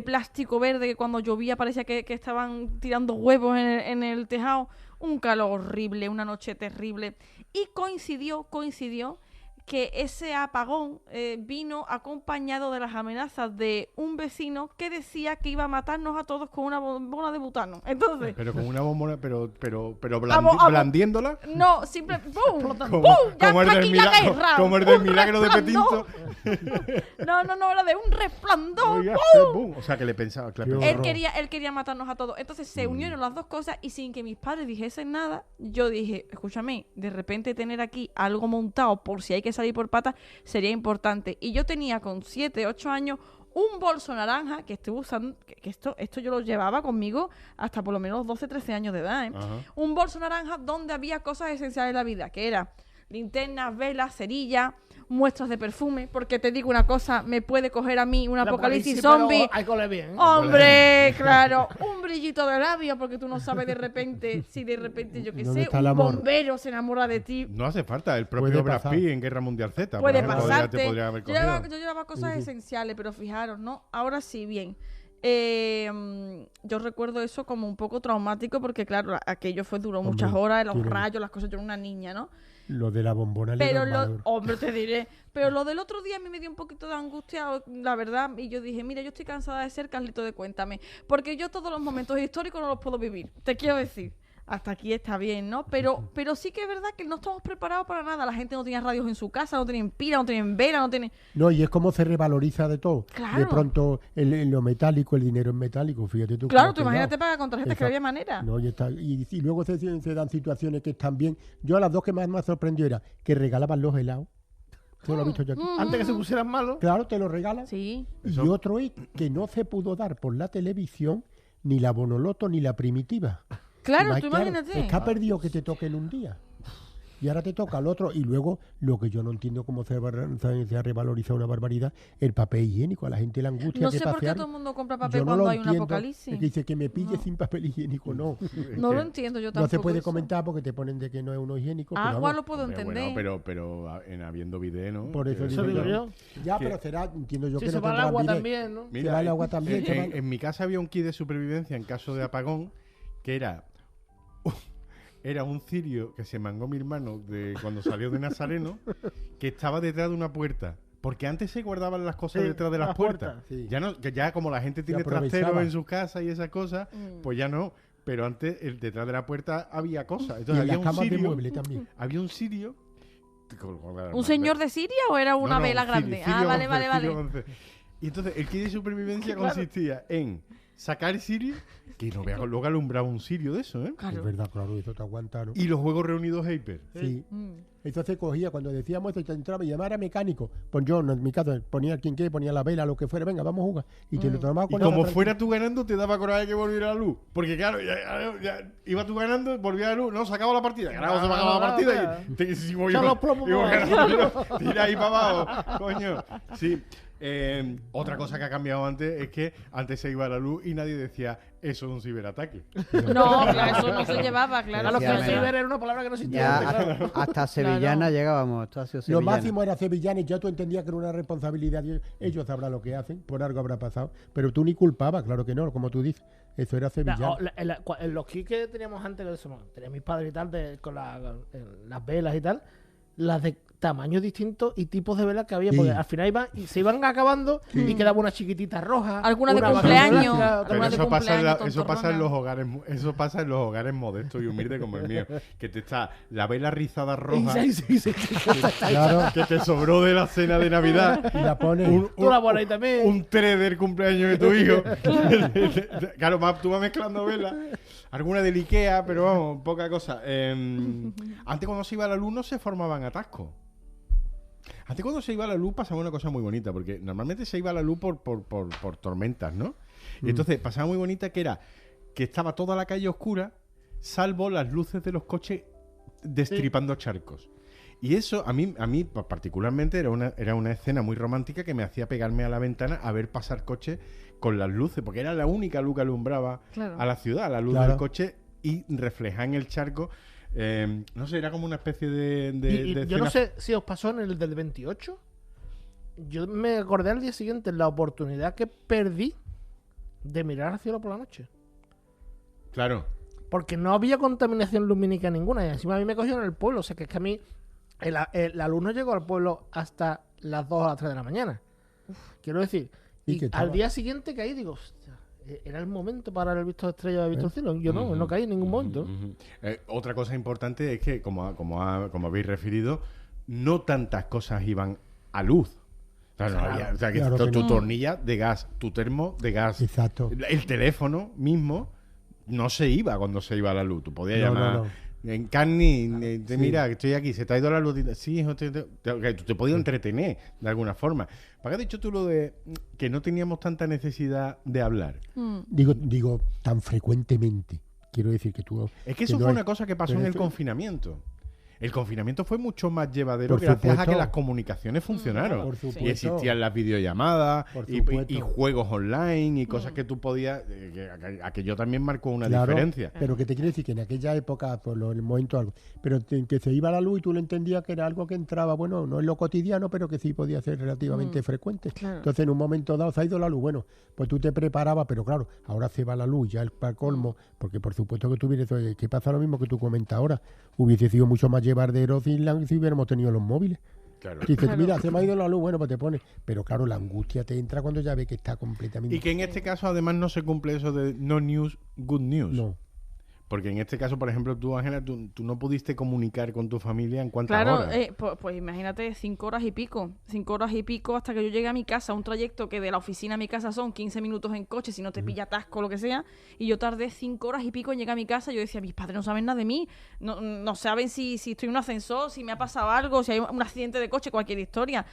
plástico verde que cuando llovía parecía que estaban tirando huevos en el tejado. Un calor horrible, una noche terrible. Y coincidió que ese apagón vino acompañado de las amenazas de un vecino que decía que iba a matarnos a todos con una bombona de butano. Entonces, Pero con una bombona, pero Amo. blandiéndola. no, simple ¡pum! ¡pum! Ya Como el está del aquí la milagro, guerra. como el del Un milagro de resplandor. Petinto. No, era de un resplandor. Oiga, boom. O sea, que le pensaba, que le Qué pensaba. Él quería matarnos a todos. Entonces se unieron las dos cosas y sin que mis padres dijesen nada, yo dije, escúchame, de repente tener aquí algo montado por si hay que salir por patas sería importante. Y yo tenía con 7, 8 años un bolso naranja que estuve usando, que esto yo lo llevaba conmigo hasta por lo menos 12, 13 años de edad, ¿eh? Ajá. Un bolso naranja donde había cosas esenciales de la vida, que era linternas, velas, cerillas, muestras de perfume, porque te digo una cosa, me puede coger a mí un apocalipsis zombie. Hay que oler bien. ¿eh? Hombre, claro, un brillito de labio, porque tú no sabes de repente, si de repente, yo qué ¿Dónde sé, está el un amor? bombero se enamora de ti. No hace falta. El propio Puede Brad pasar. Pitt en Guerra Mundial Z. por Puede ejemplo, pasarte. te podría haber Yo llevaba, cogido. yo llevaba cosas esenciales, pero fijaros, ¿no? Ahora sí, bien. Yo recuerdo eso como un poco traumático porque, claro, aquello duró muchas Hombre, horas, los tiene- rayos, las cosas. Yo era una niña, ¿no? Lo de la bombona le Pero da un valor. hombre, te diré. Pero lo del otro día a mí me dio un poquito de angustia, la verdad. Y yo dije, mira, yo estoy cansada de ser Carlito de Cuéntame. Porque yo todos los momentos históricos no los puedo vivir. Te quiero decir. Hasta aquí está bien, ¿no? Pero sí que es verdad que no estamos preparados para nada. La gente no tenía radios en su casa, no tienen pila, no tienen vela, no tienen... No, y es como se revaloriza de todo. Claro. De pronto lo metálico, el dinero es metálico, fíjate tú. Claro, cómo tú ha imagínate quedado. pagar con tarjetas que no había manera. No, y luego se dan situaciones que están bien. Yo a las dos que más me sorprendió era que regalaban los helados. Eso lo he visto yo aquí. Antes que se pusieran malos. Claro, te lo regalan. Sí. Y otro es que no se pudo dar por la televisión ni la Bonoloto ni la primitiva. Claro, tú imagínate. Es que ha perdido que te toquen un día. y ahora te toca al otro. Y luego, lo que yo no entiendo cómo se ha revalorizado una barbaridad, el papel higiénico. A la gente la angustia No que sé por qué pasear. todo el mundo compra papel Yo no cuando lo hay un entiendo. apocalipsis. Es que dice que me pille No. sin papel higiénico, no. No lo entiendo yo tampoco. No se puede eso. comentar porque te ponen de que no es uno higiénico. pero Agua vamos, lo puedo Hombre, entender. bueno, pero habiendo bidet, ¿no? por eso Eso digo yo. Ya, Que- pero será, entiendo yo Si que se no va el tendrán agua bidet. también, ¿no? Mira, Se va el agua también, se va el- en mi casa había un kit de supervivencia en caso de apagón que era un cirio que se mangó mi hermano de cuando salió de Nazareno, que estaba detrás de una puerta. Porque antes se guardaban las cosas Sí, detrás de las las puertas. puertas. Sí. Ya no, que ya como la gente tiene aprovechaba. trasteros en sus casas y esas cosas, Mm. pues ya no. Pero antes detrás de la puerta había cosas. Y Entonces en había las un camas de sirio. mueble también. Había un sirio. ¿Un señor de Siria o era una No, vela un grande? cirio, Ah, vale, cirio vale, vale. cirio con C. Y entonces el kit de supervivencia Claro. consistía en sacar sirio, que no vea, luego alumbraba un sirio de eso, ¿eh? Claro. Es verdad, claro, eso te aguanta, ¿no? Y los juegos reunidos Hyper. Sí. Mm. Eso se cogía cuando decíamos eso, te entraba y llamara mecánico. Pues yo, en mi caso, ponía quien quiera, ponía la vela, lo que fuera, venga, vamos a jugar. Y te lo tomaba Y con como esa fuera tú ganando, te daba coraje que volviera a la luz. Porque claro, ya iba tú ganando, volvía a la luz, no, se acababa la partida. Ganaba, se acababa la partida y te seguimos Son los plomos por ahí. tira ahí para abajo, coño. Sí. Otra cosa que ha cambiado antes es que antes se iba a la luz y nadie decía eso es un ciberataque. No, claro, eso no se llevaba, claro. A lo que Ya, el mira. ciber era una palabra que no existía. Ya antes, claro. hasta sevillana llegábamos. Esto ha sido Lo sevillana. máximo era sevillanes, ya tú entendías que era una responsabilidad de ellos. Ellos sabrán lo que hacen, por algo habrá pasado. Pero tú ni culpabas, claro que no, como tú dices. Eso era sevillano. En los kits que teníamos antes, que eso, tenía mis padres y tal, con las velas y tal, las de tamaños distintos y tipos de velas que había, Sí. porque al final se iban acabando y quedaba una chiquitita roja. Alguna de una más cumpleaños. blanca, Pero Alguna de eso pasa, cumpleaños, eso pasa en tontorrona. los hogares, eso pasa en los hogares modestos y humildes como el mío, que te está la vela rizada roja Sí. Claro, que te sobró de la cena de Navidad. y la pones. Tú la pones ahí también. Un 3 del cumpleaños de tu hijo. Claro, tú vas mezclando velas. Alguna del Ikea, pero vamos, poca cosa. Antes cuando se iba a la luz no se formaban atascos. Antes cuando se iba a la luz pasaba una cosa muy bonita, porque normalmente se iba a la luz por tormentas, ¿no? Y entonces pasaba muy bonita que era que estaba toda la calle oscura, salvo las luces de los coches destripando charcos. Y eso a mí particularmente era una escena muy romántica que me hacía pegarme a la ventana a ver pasar coches con las luces, porque era la única luz que alumbraba Claro. a la ciudad, la luz Claro. del coche y reflejada en el charco. No sé, era como una especie de Y yo no escena. sé si os pasó en el del 28. Yo me acordé al día siguiente la oportunidad que perdí de mirar al cielo por la noche. Claro. Porque no había contaminación lumínica ninguna. Y encima a mí me cogió en el pueblo. O sea que es que a mí la luz no llegó al pueblo hasta las 2 o las 3 de la mañana. Quiero decir, ¿Y y qué estaba? al día siguiente caí, digo, hostia, era el momento para haber visto estrellas, haber visto el cielo. Yo no caí en ningún momento. Otra cosa importante es que, como habéis referido, no tantas cosas iban a luz. O sea, no Claro. había- o sea, que Claro que tu no. tornilla de gas, tu termo de gas, Exacto. el teléfono mismo no se iba cuando se iba a la luz. Tú podías No, llamar no. en Carni, Sí. mira, que estoy aquí, se te ha ido la luz. Sí, hijo, tú te podías entretener de alguna forma. ¿Para qué has dicho tú lo de que no teníamos tanta necesidad de hablar? Mm. Digo, tan frecuentemente. Quiero decir que tú. Es que eso no fue hay- una cosa que pasó pero en el eso- confinamiento. El confinamiento fue mucho más llevadero Por gracias a supuesto. que las comunicaciones funcionaron. Por supuesto. Y existían las videollamadas Por y supuesto. juegos online y cosas que tú podías... aquello también marcó una Claro, diferencia. Pero que te quiere decir que en aquella época, por el momento algo, pero que se iba la luz y tú lo entendías que era algo que entraba, bueno, no en lo cotidiano, pero que sí podía ser relativamente frecuente. claro. Entonces, en un momento dado se ha ido la luz, bueno, pues tú te preparabas, pero claro, ahora se va la luz, ya el para colmo, porque por supuesto que tú vienes, oye, que pasa lo mismo que tú comentas ahora, hubiese sido mucho más llevadero si hubiéramos tenido los móviles. Claro. Dices, Claro. mira, se me ha ido la luz, bueno, pues te pones. Pero claro, la angustia te entra cuando ya ves que está completamente... Y que en este caso además no se cumple eso de no news, good news. No. Porque en este caso, por ejemplo, tú, Ángela, tú no pudiste comunicar con tu familia en cuántas Claro, horas. pues imagínate, 5 horas y pico. 5 horas y pico hasta que yo llegué a mi casa. Un trayecto que de la oficina a mi casa son 15 minutos en coche, si no te pilla atasco o lo que sea. Y yo tardé 5 horas y pico en llegar a mi casa. Yo decía, mis padres no saben nada de mí. No saben si estoy en un ascensor, si me ha pasado algo, si hay un accidente de coche, cualquier historia.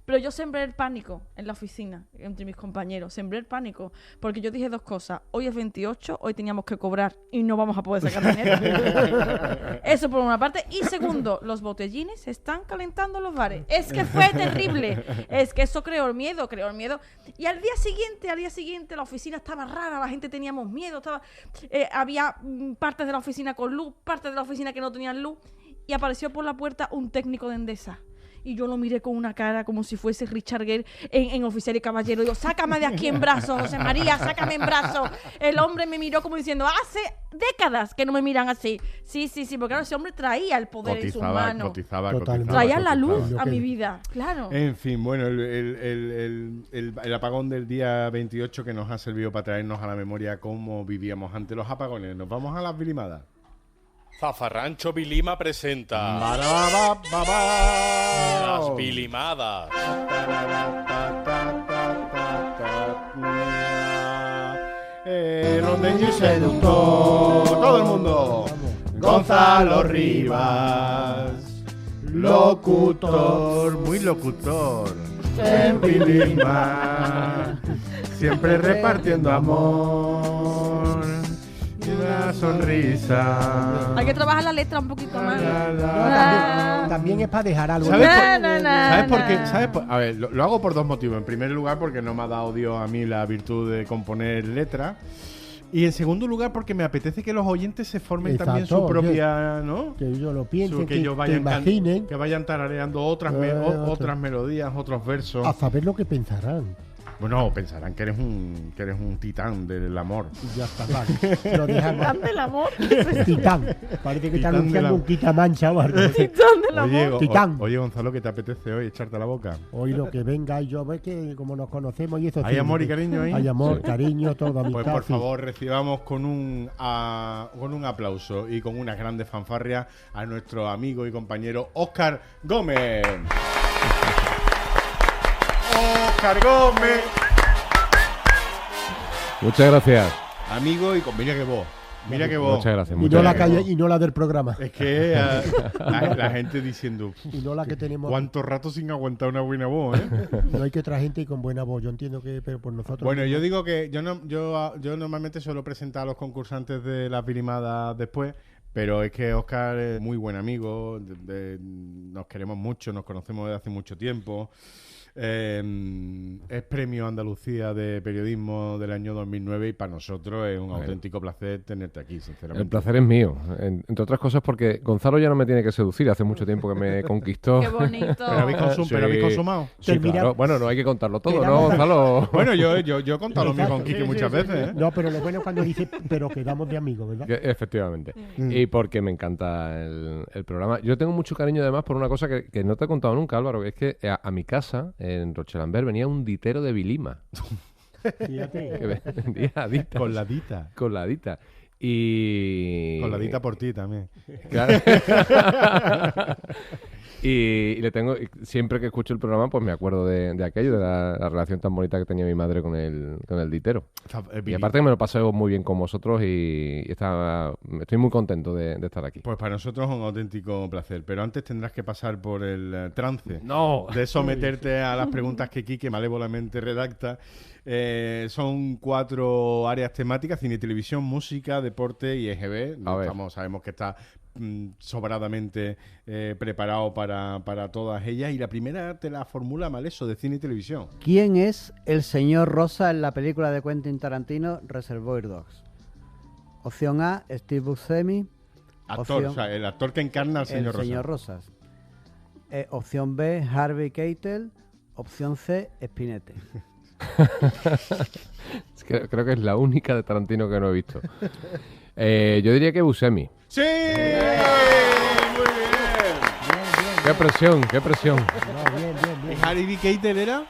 Pero yo sembré el pánico en la oficina, entre mis compañeros. Sembré el pánico. Porque yo dije dos cosas. Hoy es 28, hoy teníamos que cobrar y no vamos a poder sacar dinero. Eso por una parte. Y segundo, los botellines se están calentando en los bares. Es que fue terrible. Es que eso creó el miedo. Y al día siguiente, la oficina estaba rara, la gente teníamos miedo. Había partes de la oficina con luz, partes de la oficina que no tenían luz. Y apareció por la puerta un técnico de Endesa. Y yo lo miré con una cara como si fuese Richard Gere en Oficial y Caballero. Digo, sácame de aquí en brazos, José María, sácame en brazos. El hombre me miró como diciendo, hace décadas que no me miran así. Sí, porque claro, ese hombre traía el poder en sus manos. Traía la luz a mi vida, claro. En fin, bueno, el apagón del día 28 que nos ha servido para traernos a la memoria cómo vivíamos ante los apagones. Nos vamos a las vilimadas. Zafarrancho Vilima presenta Las Vilimadas. El hondeño y seductor, todo el mundo. Gonzalo Rivas, locutor, muy locutor. En Vilima, siempre repartiendo amor. Una sonrisa. Hay que trabajar la letra un poquito más. También es para dejar algo. ¿Sabes por qué? A ver, lo hago por dos motivos. En primer lugar, porque no me ha dado Dios a mí la virtud de componer letras. Y en segundo lugar, porque me apetece que los oyentes se formen también su propia, ¿no? Que ellos lo piensen, que ellos vayan imaginen. Que vayan tarareando otras melodías, otros versos. A saber lo que pensarán. Bueno, pensarán que eres un titán del amor. Ya está, vale. Lo dejamos. ¿Titán del amor? Titán. Parece que está anunciando un quitamancha o algo. Titán del amor. Titán. Oye, Gonzalo, ¿qué te apetece hoy? Echarte a la boca. Hoy lo que venga, yo ve que como nos conocemos y eso. ¿Hay amor y cariño ahí? Hay amor, cariño, todo amistad. Pues por favor, recibamos con un aplauso y con unas grandes fanfarrias a nuestro amigo y compañero Óscar Gómez. Óscar Gómez. Muchas gracias. Amigo y mira que vos. Muchas gracias. Y no la del programa. Es que la gente diciendo. Y no la que tenemos. ¿Cuánto rato sin aguantar una buena voz, No hay que traer gente con buena voz. Yo entiendo que, pero por nosotros. Bueno, yo digo que yo normalmente suelo presentar a los concursantes de las vilimadas después. Pero es que Óscar es muy buen amigo, nos queremos mucho, nos conocemos desde hace mucho tiempo. Es premio Andalucía de periodismo del año 2009 y para nosotros es un auténtico placer tenerte aquí, sinceramente. El placer es mío, entre otras cosas porque Gonzalo ya no me tiene que seducir, hace mucho tiempo que me conquistó. ¡Qué bonito! ¿Pero habéis consumado? Sí, claro. Bueno, no hay que contarlo todo, ¿no, Gonzalo? Bueno, yo he contado lo mío con Quique muchas veces. No, pero lo bueno es cuando dice, pero quedamos de amigos, ¿verdad? Efectivamente. Y porque me encanta el programa. Yo tengo mucho cariño además por una cosa que no te he contado nunca, Álvaro, que es que a mi casa, en Rochelambert, venía un ditero de Vilima. Fíjate. Con la dita. Con la dita. Y... Con la dita por ti también. Claro. Y le tengo, siempre que escucho el programa, pues me acuerdo de aquello, de la relación tan bonita que tenía mi madre con el ditero. Y aparte que me lo pasé muy bien con vosotros y estoy muy contento de estar aquí. Pues para nosotros es un auténtico placer, pero antes tendrás que pasar por el trance de someterte a las preguntas que Quique malévolamente redacta. Son 4 áreas temáticas: cine y televisión, música, deporte y EGB. Sabemos que está sobradamente preparado para todas ellas. Y la primera te la formula Maleso, de cine y televisión. ¿Quién es el señor Rosa en la película de Quentin Tarantino, Reservoir Dogs? Opción A, Steve Buscemi. El actor que encarna al señor Rosa. Señor Rosas. Opción B, Harvey Keitel. Opción C, Spinette. Creo que es la única de Tarantino que no he visto. Yo diría que Buscemi. ¡Sí! ¡Muy bien! ¡Qué presión, qué presión! ¿Y Harvey Keitel era?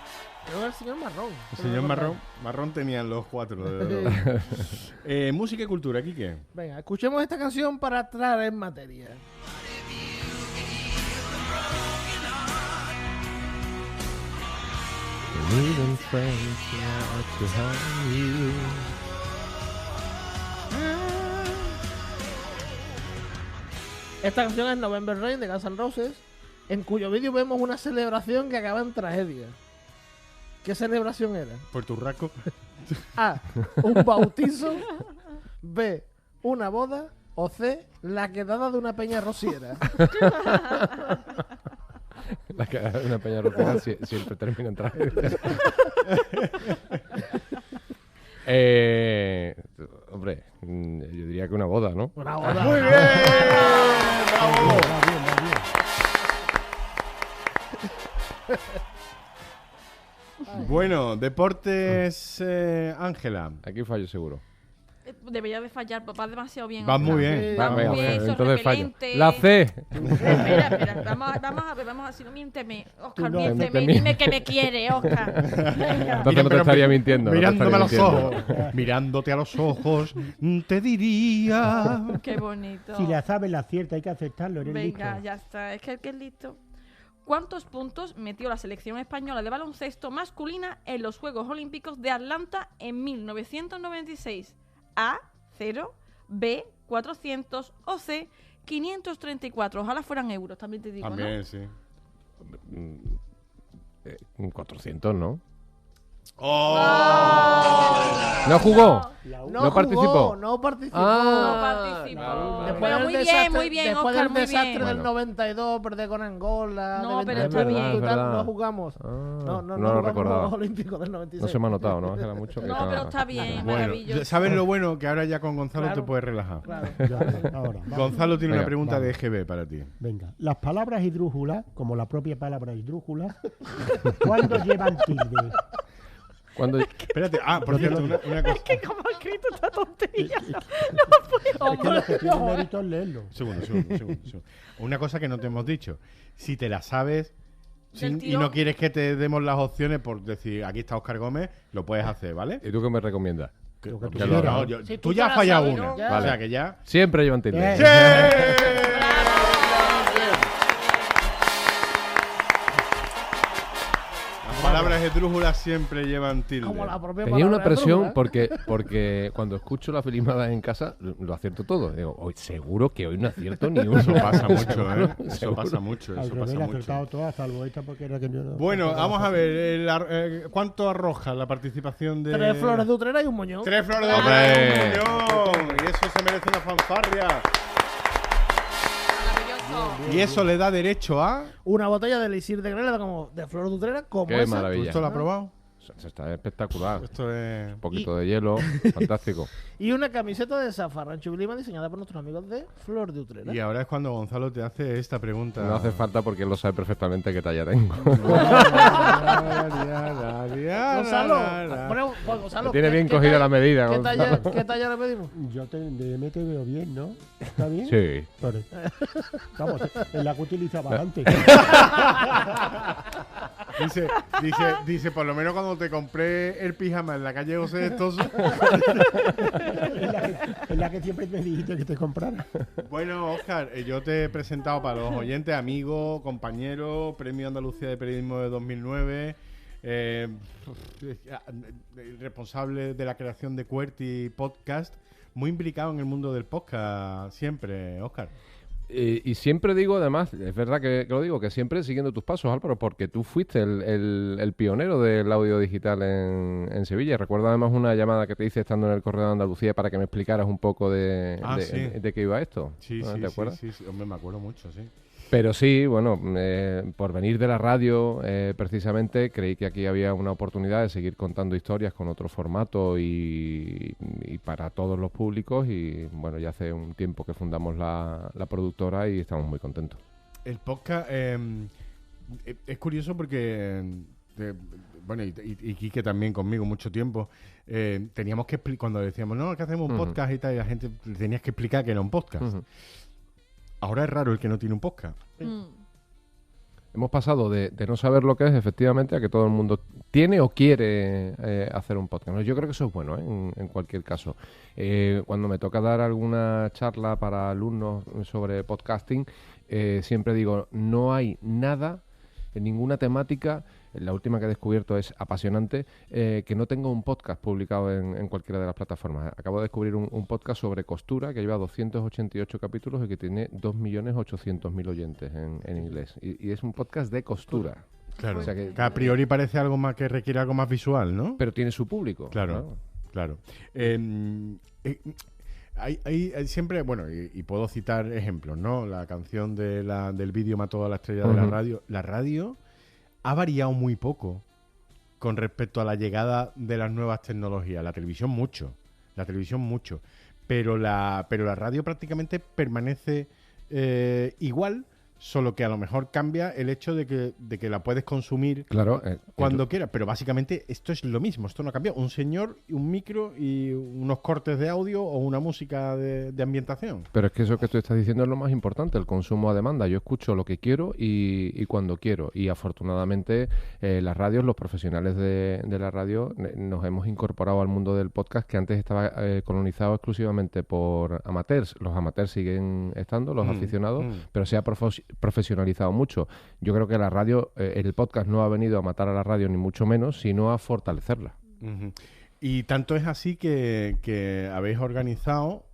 Era el señor Marrón. El señor Marrón tenían los 4. Música y cultura, Quique. Venga, escuchemos esta canción para entrar en materia. Esta canción es November Rain de Guns N' Roses. en cuyo vídeo vemos una celebración que acaba en tragedia. ¿Qué celebración era? Puerto Rico. A. Un bautizo. B. Una boda. O C. La quedada de una peña rociera. La que una peña rociera siempre termina en tragedia. Hombre, yo diría que una boda, ¿no? Una boda. ¡Muy bien! ¡Bravo! Bueno, deportes, Ángela. Aquí fallo seguro. Debería de fallar, papá, demasiado bien. Vas muy Oscar. bien. Va, venga, Muy bien, sos entonces fallo. repelente. La C. Espera, vamos a ver, vamos a decir, no miénteme, Oscar, Tú no, miénteme, miénteme. dime que me quiere, Oscar. Venga. Entonces no te estaría mintiendo. Mirándome a no te los estaría ojos. Mirándote a los ojos, te diría. Qué bonito. Si la sabes, la acierta, hay que aceptarlo. Eres Venga, listo. ya está, es que el que es listo. ¿Cuántos puntos metió la selección española de baloncesto masculina en los Juegos Olímpicos de Atlanta en 1996? A, 0, B, 400 o C, 534. Ojalá fueran euros, también te digo, También, ¿no? sí. 400, ¿no? ¡Oh! ¿No jugó? No participó? No participó. No participó. Después Pero del muy bien, después Oscar, del muy desastre bien. del Bueno. 92, perder con Angola. No, de pero 20 está bien. puntos y Es tal, verdad. no jugamos. No lo jugamos recordaba. los Olímpicos del 96. No se me ha notado, ¿no? Ángela, mucho. que No, pero está bien, Bueno, maravilloso. ¿sabes lo bueno? Que ahora ya con Gonzalo Claro. te puedes relajar. Claro. Ya, ahora, vamos. Gonzalo tiene una Venga, pregunta vamos. de EGB para ti. Venga, las palabras hidrújulas, como la propia palabra hidrújula, ¿cuándo llevan tilde? Cuando... Espérate, por cierto, una cosa. ¿Cómo ha escrito esta tontería? Es que lo que tiene mérito es leerlo. Segundo. Una cosa que no te hemos dicho. Si te la sabes Del y tirón. no quieres que te demos las opciones por decir aquí está Óscar Gómez, lo puedes hacer, ¿vale? ¿Y tú qué me recomiendas? Lo que tú Que quieras. no, Si tú tú ya te has la fallado sabes, una. ¿no? O Vale. sea que ya. Siempre llevan tilde. ¡Sí! Las palabras esdrújulas siempre llevan tilde. Como la propia Tenía una palabra presión esdrújula. porque cuando escucho la filimada en casa lo acierto todo. Digo, hoy seguro que hoy no acierto ni uno. Eso pasa mucho, ¿eh? Eso Seguro. pasa mucho, Al eso revés, pasa le he mucho. acertado todas, salvo esta porque era que yo no... Bueno, vamos a ver, ¿cuánto arroja la participación de... 3 flores de Utrera y un moñón. 3 flores de ¡Hombre! Utrera, y eso se merece una fanfarria. Maravilloso. Y eso le da derecho a... Una botella de Elixir de Grela como de flores de Utrera, como Qué esa. maravilla. ¿Esto lo has probado? Está espectacular. Esto es... Un poquito de hielo, fantástico. Y una camiseta de Zafarrancho Vilima diseñada por nuestros amigos de Flor de Utrera. Y ahora es cuando Gonzalo te hace esta pregunta. No hace falta porque él lo sabe perfectamente qué talla tengo. Gonzalo, bueno, pues, Gonzalo, Lo tiene ¿qué- bien qué cogida talla- la medida, ¿Qué Gonzalo. talla le pedimos? Yo de M te veo bien, ¿no? ¿Está bien? Sí. Pero, vamos, es la que utilizaba antes. Dice, por lo menos cuando te compré el pijama en la calle José Estoso. Es la que siempre me dijiste que te comprara. Bueno, Óscar, yo te he presentado para los oyentes, amigo, compañero, Premio Andalucía de Periodismo de 2009, responsable de la creación de QWERTY Podcast, muy implicado en el mundo del podcast siempre, Óscar. Y siempre digo, además, es verdad que lo digo, que siempre siguiendo tus pasos, Álvaro, porque tú fuiste el pionero del audio digital en Sevilla. Recuerdo además una llamada que te hice estando en el Correo de Andalucía para que me explicaras un poco de qué iba esto. Sí, ¿No? sí, ¿Te acuerdas? sí, hombre, me acuerdo mucho, sí. Pero sí, bueno, por venir de la radio, precisamente, creí que aquí había una oportunidad de seguir contando historias con otro formato y para todos los públicos. Y bueno, ya hace un tiempo que fundamos la productora y estamos muy contentos. El podcast es curioso porque, bueno, y Quique también conmigo mucho tiempo, teníamos que cuando decíamos, no, que hacemos un podcast y tal, y la gente tenías que explicar que era un podcast. Ahora es raro el que no tiene un podcast. Hemos pasado de no saber lo que es, efectivamente, a que todo el mundo tiene o quiere hacer un podcast, ¿no? Yo creo que eso es bueno, en cualquier caso. Cuando me toca dar alguna charla para alumnos sobre podcasting, siempre digo, no hay nada, en ninguna temática, la última que he descubierto es apasionante, que no tengo un podcast publicado en cualquiera de las plataformas. Acabo de descubrir un podcast sobre costura que lleva 288 capítulos y que tiene 2.800.000 oyentes en inglés. Y es un podcast de costura. Claro, O sea que a priori parece algo más que requiere algo más visual, ¿no? Pero tiene su público. Claro. Hay siempre, bueno, y puedo citar ejemplos, ¿no? La canción del vídeo Mató a la estrella de la radio. La radio ha variado muy poco con respecto a la llegada de las nuevas tecnologías. La televisión mucho. Pero la radio prácticamente permanece igual, solo que a lo mejor cambia el hecho de que la puedes consumir cuando quieras. Pero básicamente esto es lo mismo, esto no cambia. Un señor, un micro y unos cortes de audio o una música de ambientación. Pero es que eso que tú estás diciendo es lo más importante, el consumo a demanda. Yo escucho lo que quiero y cuando quiero. Y afortunadamente las radios, los profesionales de la radio, nos hemos incorporado al mundo del podcast, que antes estaba colonizado exclusivamente por amateurs. Los amateurs siguen estando, los aficionados, pero se ha profesionalizado mucho. Yo creo que la radio, el podcast no ha venido a matar a la radio ni mucho menos, sino a fortalecerla. Y tanto es así que habéis organizado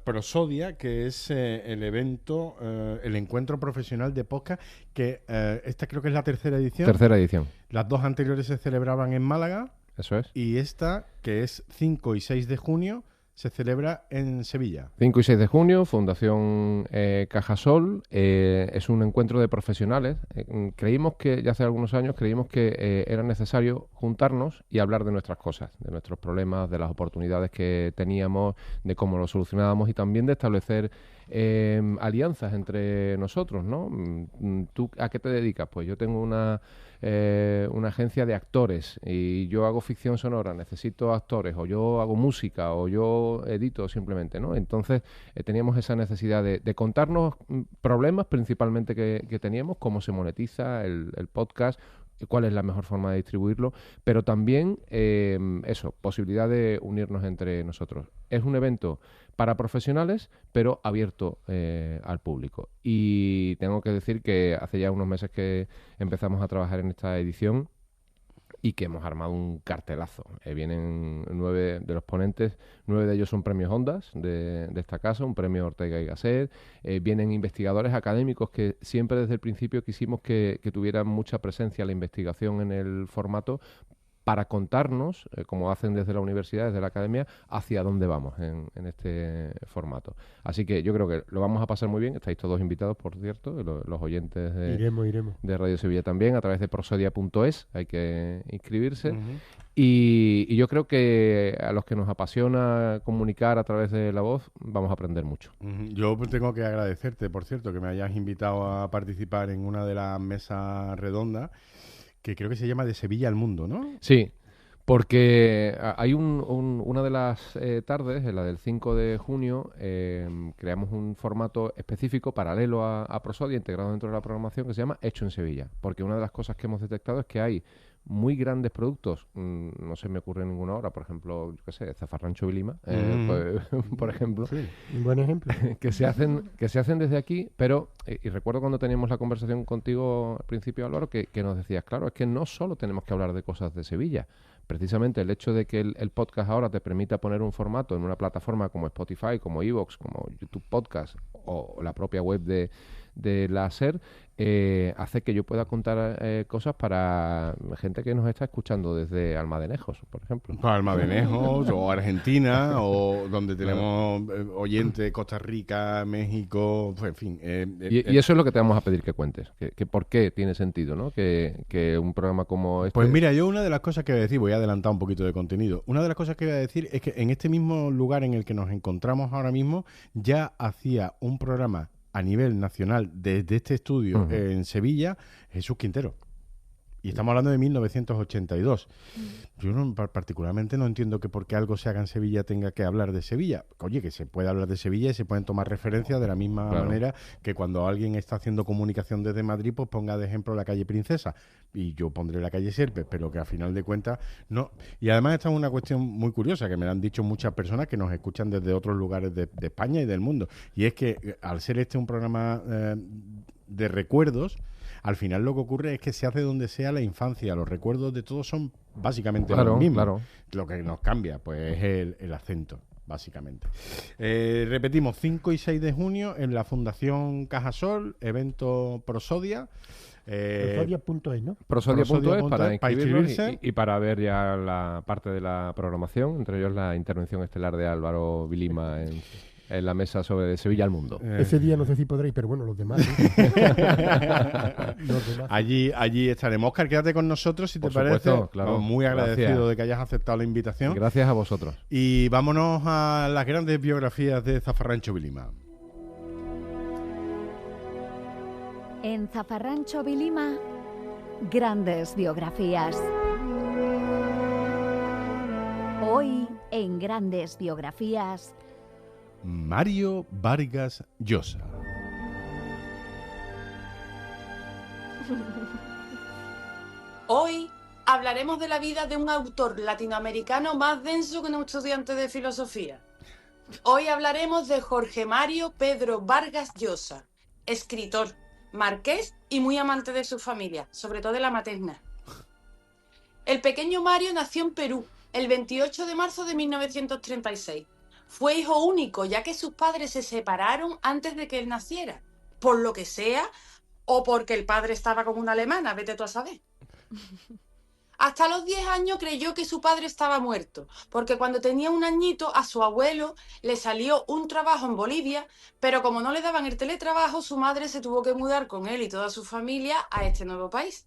Prosodia, que es el evento, el encuentro profesional de podcast, que esta creo que es la tercera edición. Tercera edición. Las dos anteriores se celebraban en Málaga. Eso es. Y esta, que es 5 y 6 de junio, se celebra en Sevilla. 5 y 6 de junio, Fundación Cajasol. Es un encuentro de profesionales. Creímos que, ya hace algunos años, era necesario juntarnos y hablar de nuestras cosas, de nuestros problemas, de las oportunidades que teníamos, de cómo los solucionábamos y también de establecer alianzas entre nosotros, ¿no? ¿Tú a qué te dedicas? Pues yo tengo una agencia de actores y yo hago ficción sonora, necesito actores, o yo hago música, o yo edito simplemente, ¿no? Entonces teníamos esa necesidad de contarnos problemas principalmente que teníamos, cómo se monetiza el podcast, cuál es la mejor forma de distribuirlo, pero también posibilidad de unirnos entre nosotros. Es un evento para profesionales, pero abierto al público. Y tengo que decir que hace ya unos meses que empezamos a trabajar en esta edición y que hemos armado un cartelazo. Vienen 9 de los ponentes, 9 de ellos son premios Ondas de esta casa, un premio Ortega y Gasset. Vienen investigadores académicos que siempre desde el principio quisimos que tuvieran mucha presencia la investigación en el formato, para contarnos, como hacen desde la universidad, desde la academia, hacia dónde vamos en este formato. Así que yo creo que lo vamos a pasar muy bien. Estáis todos invitados, por cierto, los oyentes de Radio Sevilla también, a través de prosodia.es, hay que inscribirse. Y yo creo que a los que nos apasiona comunicar a través de la voz, vamos a aprender mucho. Yo tengo que agradecerte, por cierto, que me hayas invitado a participar en una de las mesas redondas, que creo que se llama De Sevilla al Mundo, ¿no? Sí, porque hay una de las tardes, en la del 5 de junio, creamos un formato específico, paralelo a Prosodia, integrado dentro de la programación, que se llama Hecho en Sevilla. Porque una de las cosas que hemos detectado es que hay muy grandes productos, no se me ocurre ninguna ahora, por ejemplo, yo qué sé, Zafarrancho Vilima, por ejemplo, sí, un buen ejemplo, que se hacen desde aquí, pero, y recuerdo cuando teníamos la conversación contigo al principio, Álvaro, que nos decías, claro, es que no solo tenemos que hablar de cosas de Sevilla. Precisamente el hecho de que el podcast ahora te permita poner un formato en una plataforma como Spotify, como iVoox, como YouTube Podcast o la propia web de la SER, hace que yo pueda contar cosas para gente que nos está escuchando desde Almadenejos, por ejemplo. Almadenejos o Argentina, o donde tenemos oyentes, Costa Rica, México, pues, en fin. Y eso es lo que te vamos a pedir que cuentes, que por qué tiene sentido, ¿no? Que un programa como este... Pues mira, yo una de las cosas que voy a decir, voy a adelantar un poquito de contenido, una de las cosas que voy a decir es que en este mismo lugar en el que nos encontramos ahora mismo, ya hacía un programa a nivel nacional desde este estudio en Sevilla, Jesús Quintero. Y estamos hablando de 1982. Yo particularmente no entiendo que porque algo se haga en Sevilla tenga que hablar de Sevilla. Oye, que se puede hablar de Sevilla y se pueden tomar referencias de la misma manera que cuando alguien está haciendo comunicación desde Madrid, pues ponga de ejemplo la calle Princesa. Y yo pondré la calle Sierpes, pero que a final de cuentas no. Y además esta es una cuestión muy curiosa que me han dicho muchas personas que nos escuchan desde otros lugares de España y del mundo. Y es que al ser este un programa de recuerdos, al final lo que ocurre es que se hace donde sea la infancia, los recuerdos de todos son básicamente Claro, los mismos. claro. Lo que nos cambia, pues, es el acento, básicamente. Repetimos, 5 y 6 de junio en la Fundación Cajasol, evento Prosodia. Prosodia.es, ¿no? Prosodia.es para inscribirnos inscribirse. y para ver ya la parte de la programación, entre ellos la intervención estelar de Álvaro Vilima en la mesa sobre de Sevilla al mundo. Ese día no sé si podréis, pero bueno, los demás. ¿eh? Los demás. Allí estaremos. Óscar, quédate con nosotros si te Por supuesto, parece. claro. Vamos, muy agradecido Gracias. de que hayas aceptado la invitación. Gracias a vosotros. Y vámonos a las grandes biografías de Zafarrancho Vilima. En Zafarrancho Vilima, grandes biografías. Hoy, en Grandes Biografías, Mario Vargas Llosa. Hoy hablaremos de la vida de un autor latinoamericano más denso que un estudiante de filosofía. Hoy hablaremos de Jorge Mario Pedro Vargas Llosa, escritor, marqués y muy amante de su familia, sobre todo de la materna. El pequeño Mario nació en Perú el 28 de marzo de 1936. Fue hijo único, ya que sus padres se separaron antes de que él naciera, por lo que sea, o porque el padre estaba con una alemana, vete tú a saber. Hasta los 10 años creyó que su padre estaba muerto, porque cuando tenía un añito a su abuelo le salió un trabajo en Bolivia, pero como no le daban el teletrabajo, su madre se tuvo que mudar con él y toda su familia a este nuevo país.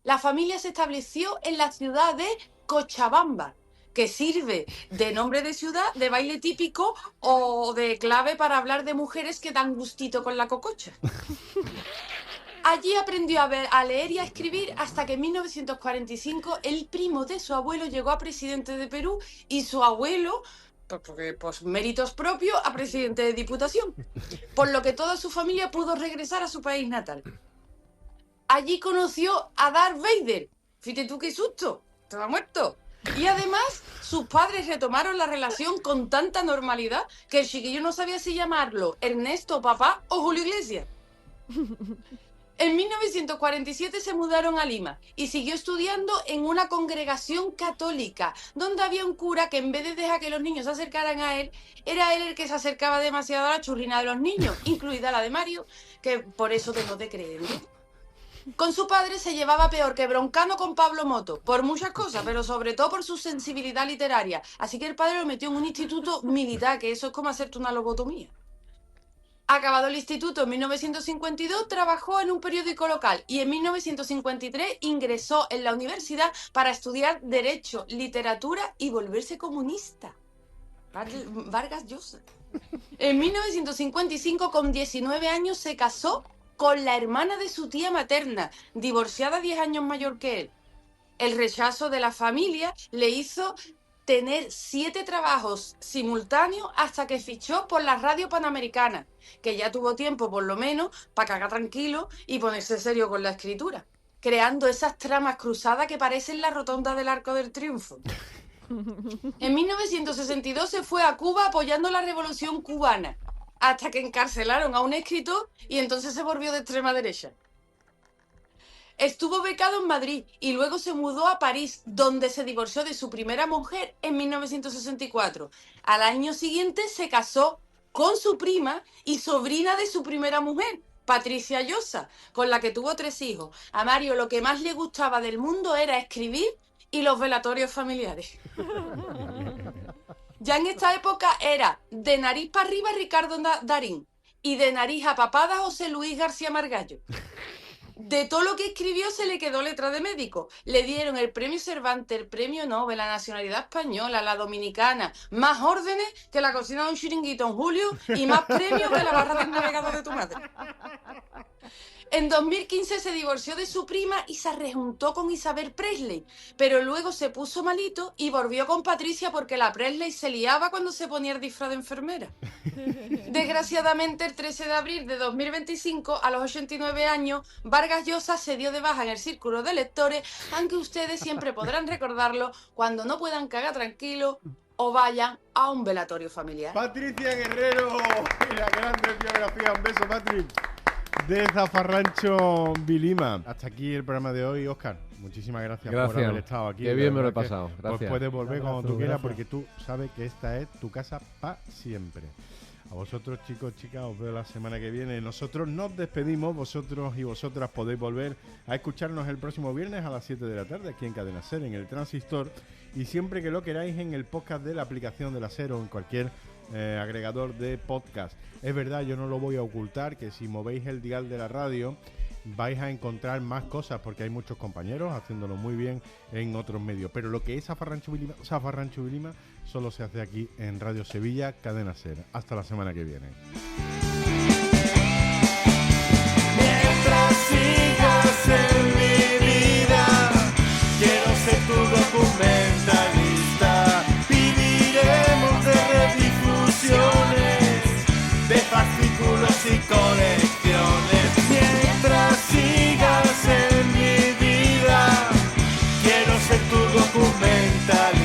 La familia se estableció en la ciudad de Cochabamba, que sirve de nombre de ciudad, de baile típico o de clave para hablar de mujeres que dan gustito con la cococha. Allí aprendió a leer y a escribir hasta que en 1945 el primo de su abuelo llegó a presidente de Perú y su abuelo, porque méritos propios, a presidente de Diputación. Por lo que toda su familia pudo regresar a su país natal. Allí conoció a Darth Vader. Fíjate tú qué susto, estaba muerto. Y además, sus padres retomaron la relación con tanta normalidad que el chiquillo no sabía si llamarlo Ernesto Papá o Julio Iglesias. En 1947 se mudaron a Lima y siguió estudiando en una congregación católica, donde había un cura que en vez de dejar que los niños se acercaran a él, era él el que se acercaba demasiado a la churrina de los niños, incluida la de Mario, que por eso tengo de creerlo. Con su padre se llevaba peor que Broncano con Pablo Moto, por muchas cosas, pero sobre todo por su sensibilidad literaria. Así que el padre lo metió en un instituto militar, que eso es como hacerte una lobotomía. Acabado el instituto en 1952, trabajó en un periódico local y en 1953 ingresó en la universidad para estudiar Derecho, Literatura y volverse comunista. Vargas Llosa. En 1955, con 19 años, se casó con la hermana de su tía materna, divorciada 10 años mayor que él. El rechazo de la familia le hizo tener 7 trabajos simultáneos hasta que fichó por la Radio Panamericana, que ya tuvo tiempo por lo menos para cagar tranquilo y ponerse serio con la escritura, creando esas tramas cruzadas que parecen la rotonda del Arco del Triunfo. En 1962 se fue a Cuba apoyando la Revolución Cubana, hasta que encarcelaron a un escritor y entonces se volvió de extrema derecha. Estuvo becado en Madrid y luego se mudó a París, donde se divorció de su primera mujer en 1964. Al año siguiente se casó con su prima y sobrina de su primera mujer, Patricia Llosa, con la que tuvo 3 hijos. A Mario lo que más le gustaba del mundo era escribir y los velatorios familiares. Ya en esta época era de nariz para arriba Ricardo Darín y de nariz a papada José Luis García Margallo. De todo lo que escribió se le quedó letra de médico. Le dieron el premio Cervantes, el premio Nobel, la nacionalidad española, la dominicana, más órdenes que la cocina de un chiringuito en julio y más premios que la barra del navegador de tu madre. En 2015 se divorció de su prima y se rejuntó con Isabel Presley, pero luego se puso malito y volvió con Patricia porque la Presley se liaba cuando se ponía el disfraz de enfermera. Desgraciadamente, el 13 de abril de 2025, a los 89 años, Vargas Llosa se dio de baja en el círculo de lectores, aunque ustedes siempre podrán recordarlo cuando no puedan cagar tranquilo o vayan a un velatorio familiar. Patricia Guerrero y la gran biografía. Un beso, Patrick. de Zafarrancho Vilima. Hasta aquí el programa de hoy, Óscar. Muchísimas gracias por haber estado aquí. Qué bien me lo he pasado. Gracias. Pues puedes volver cuando tú quieras porque tú sabes que esta es tu casa para siempre. A vosotros, chicos, chicas, os veo la semana que viene. Nosotros nos despedimos. Vosotros y vosotras podéis volver a escucharnos el próximo viernes a las 7 de la tarde aquí en Cadena Ser, en el Transistor. Y siempre que lo queráis en el podcast de la aplicación de la Ser o en cualquier agregador de podcast. Es verdad, yo no lo voy a ocultar, que si movéis el dial de la radio vais a encontrar más cosas porque hay muchos compañeros haciéndolo muy bien en otros medios. Pero lo que es Zafarrancho Vilima solo se hace aquí en Radio Sevilla, Cadena Ser. Hasta la semana que viene. Mientras sigas en mi vida, quiero ser tu documentalista. Viviremos de redifusiones, de fascículos y colecciones. Mientras sigas en mi vida, quiero ser tu documentalista.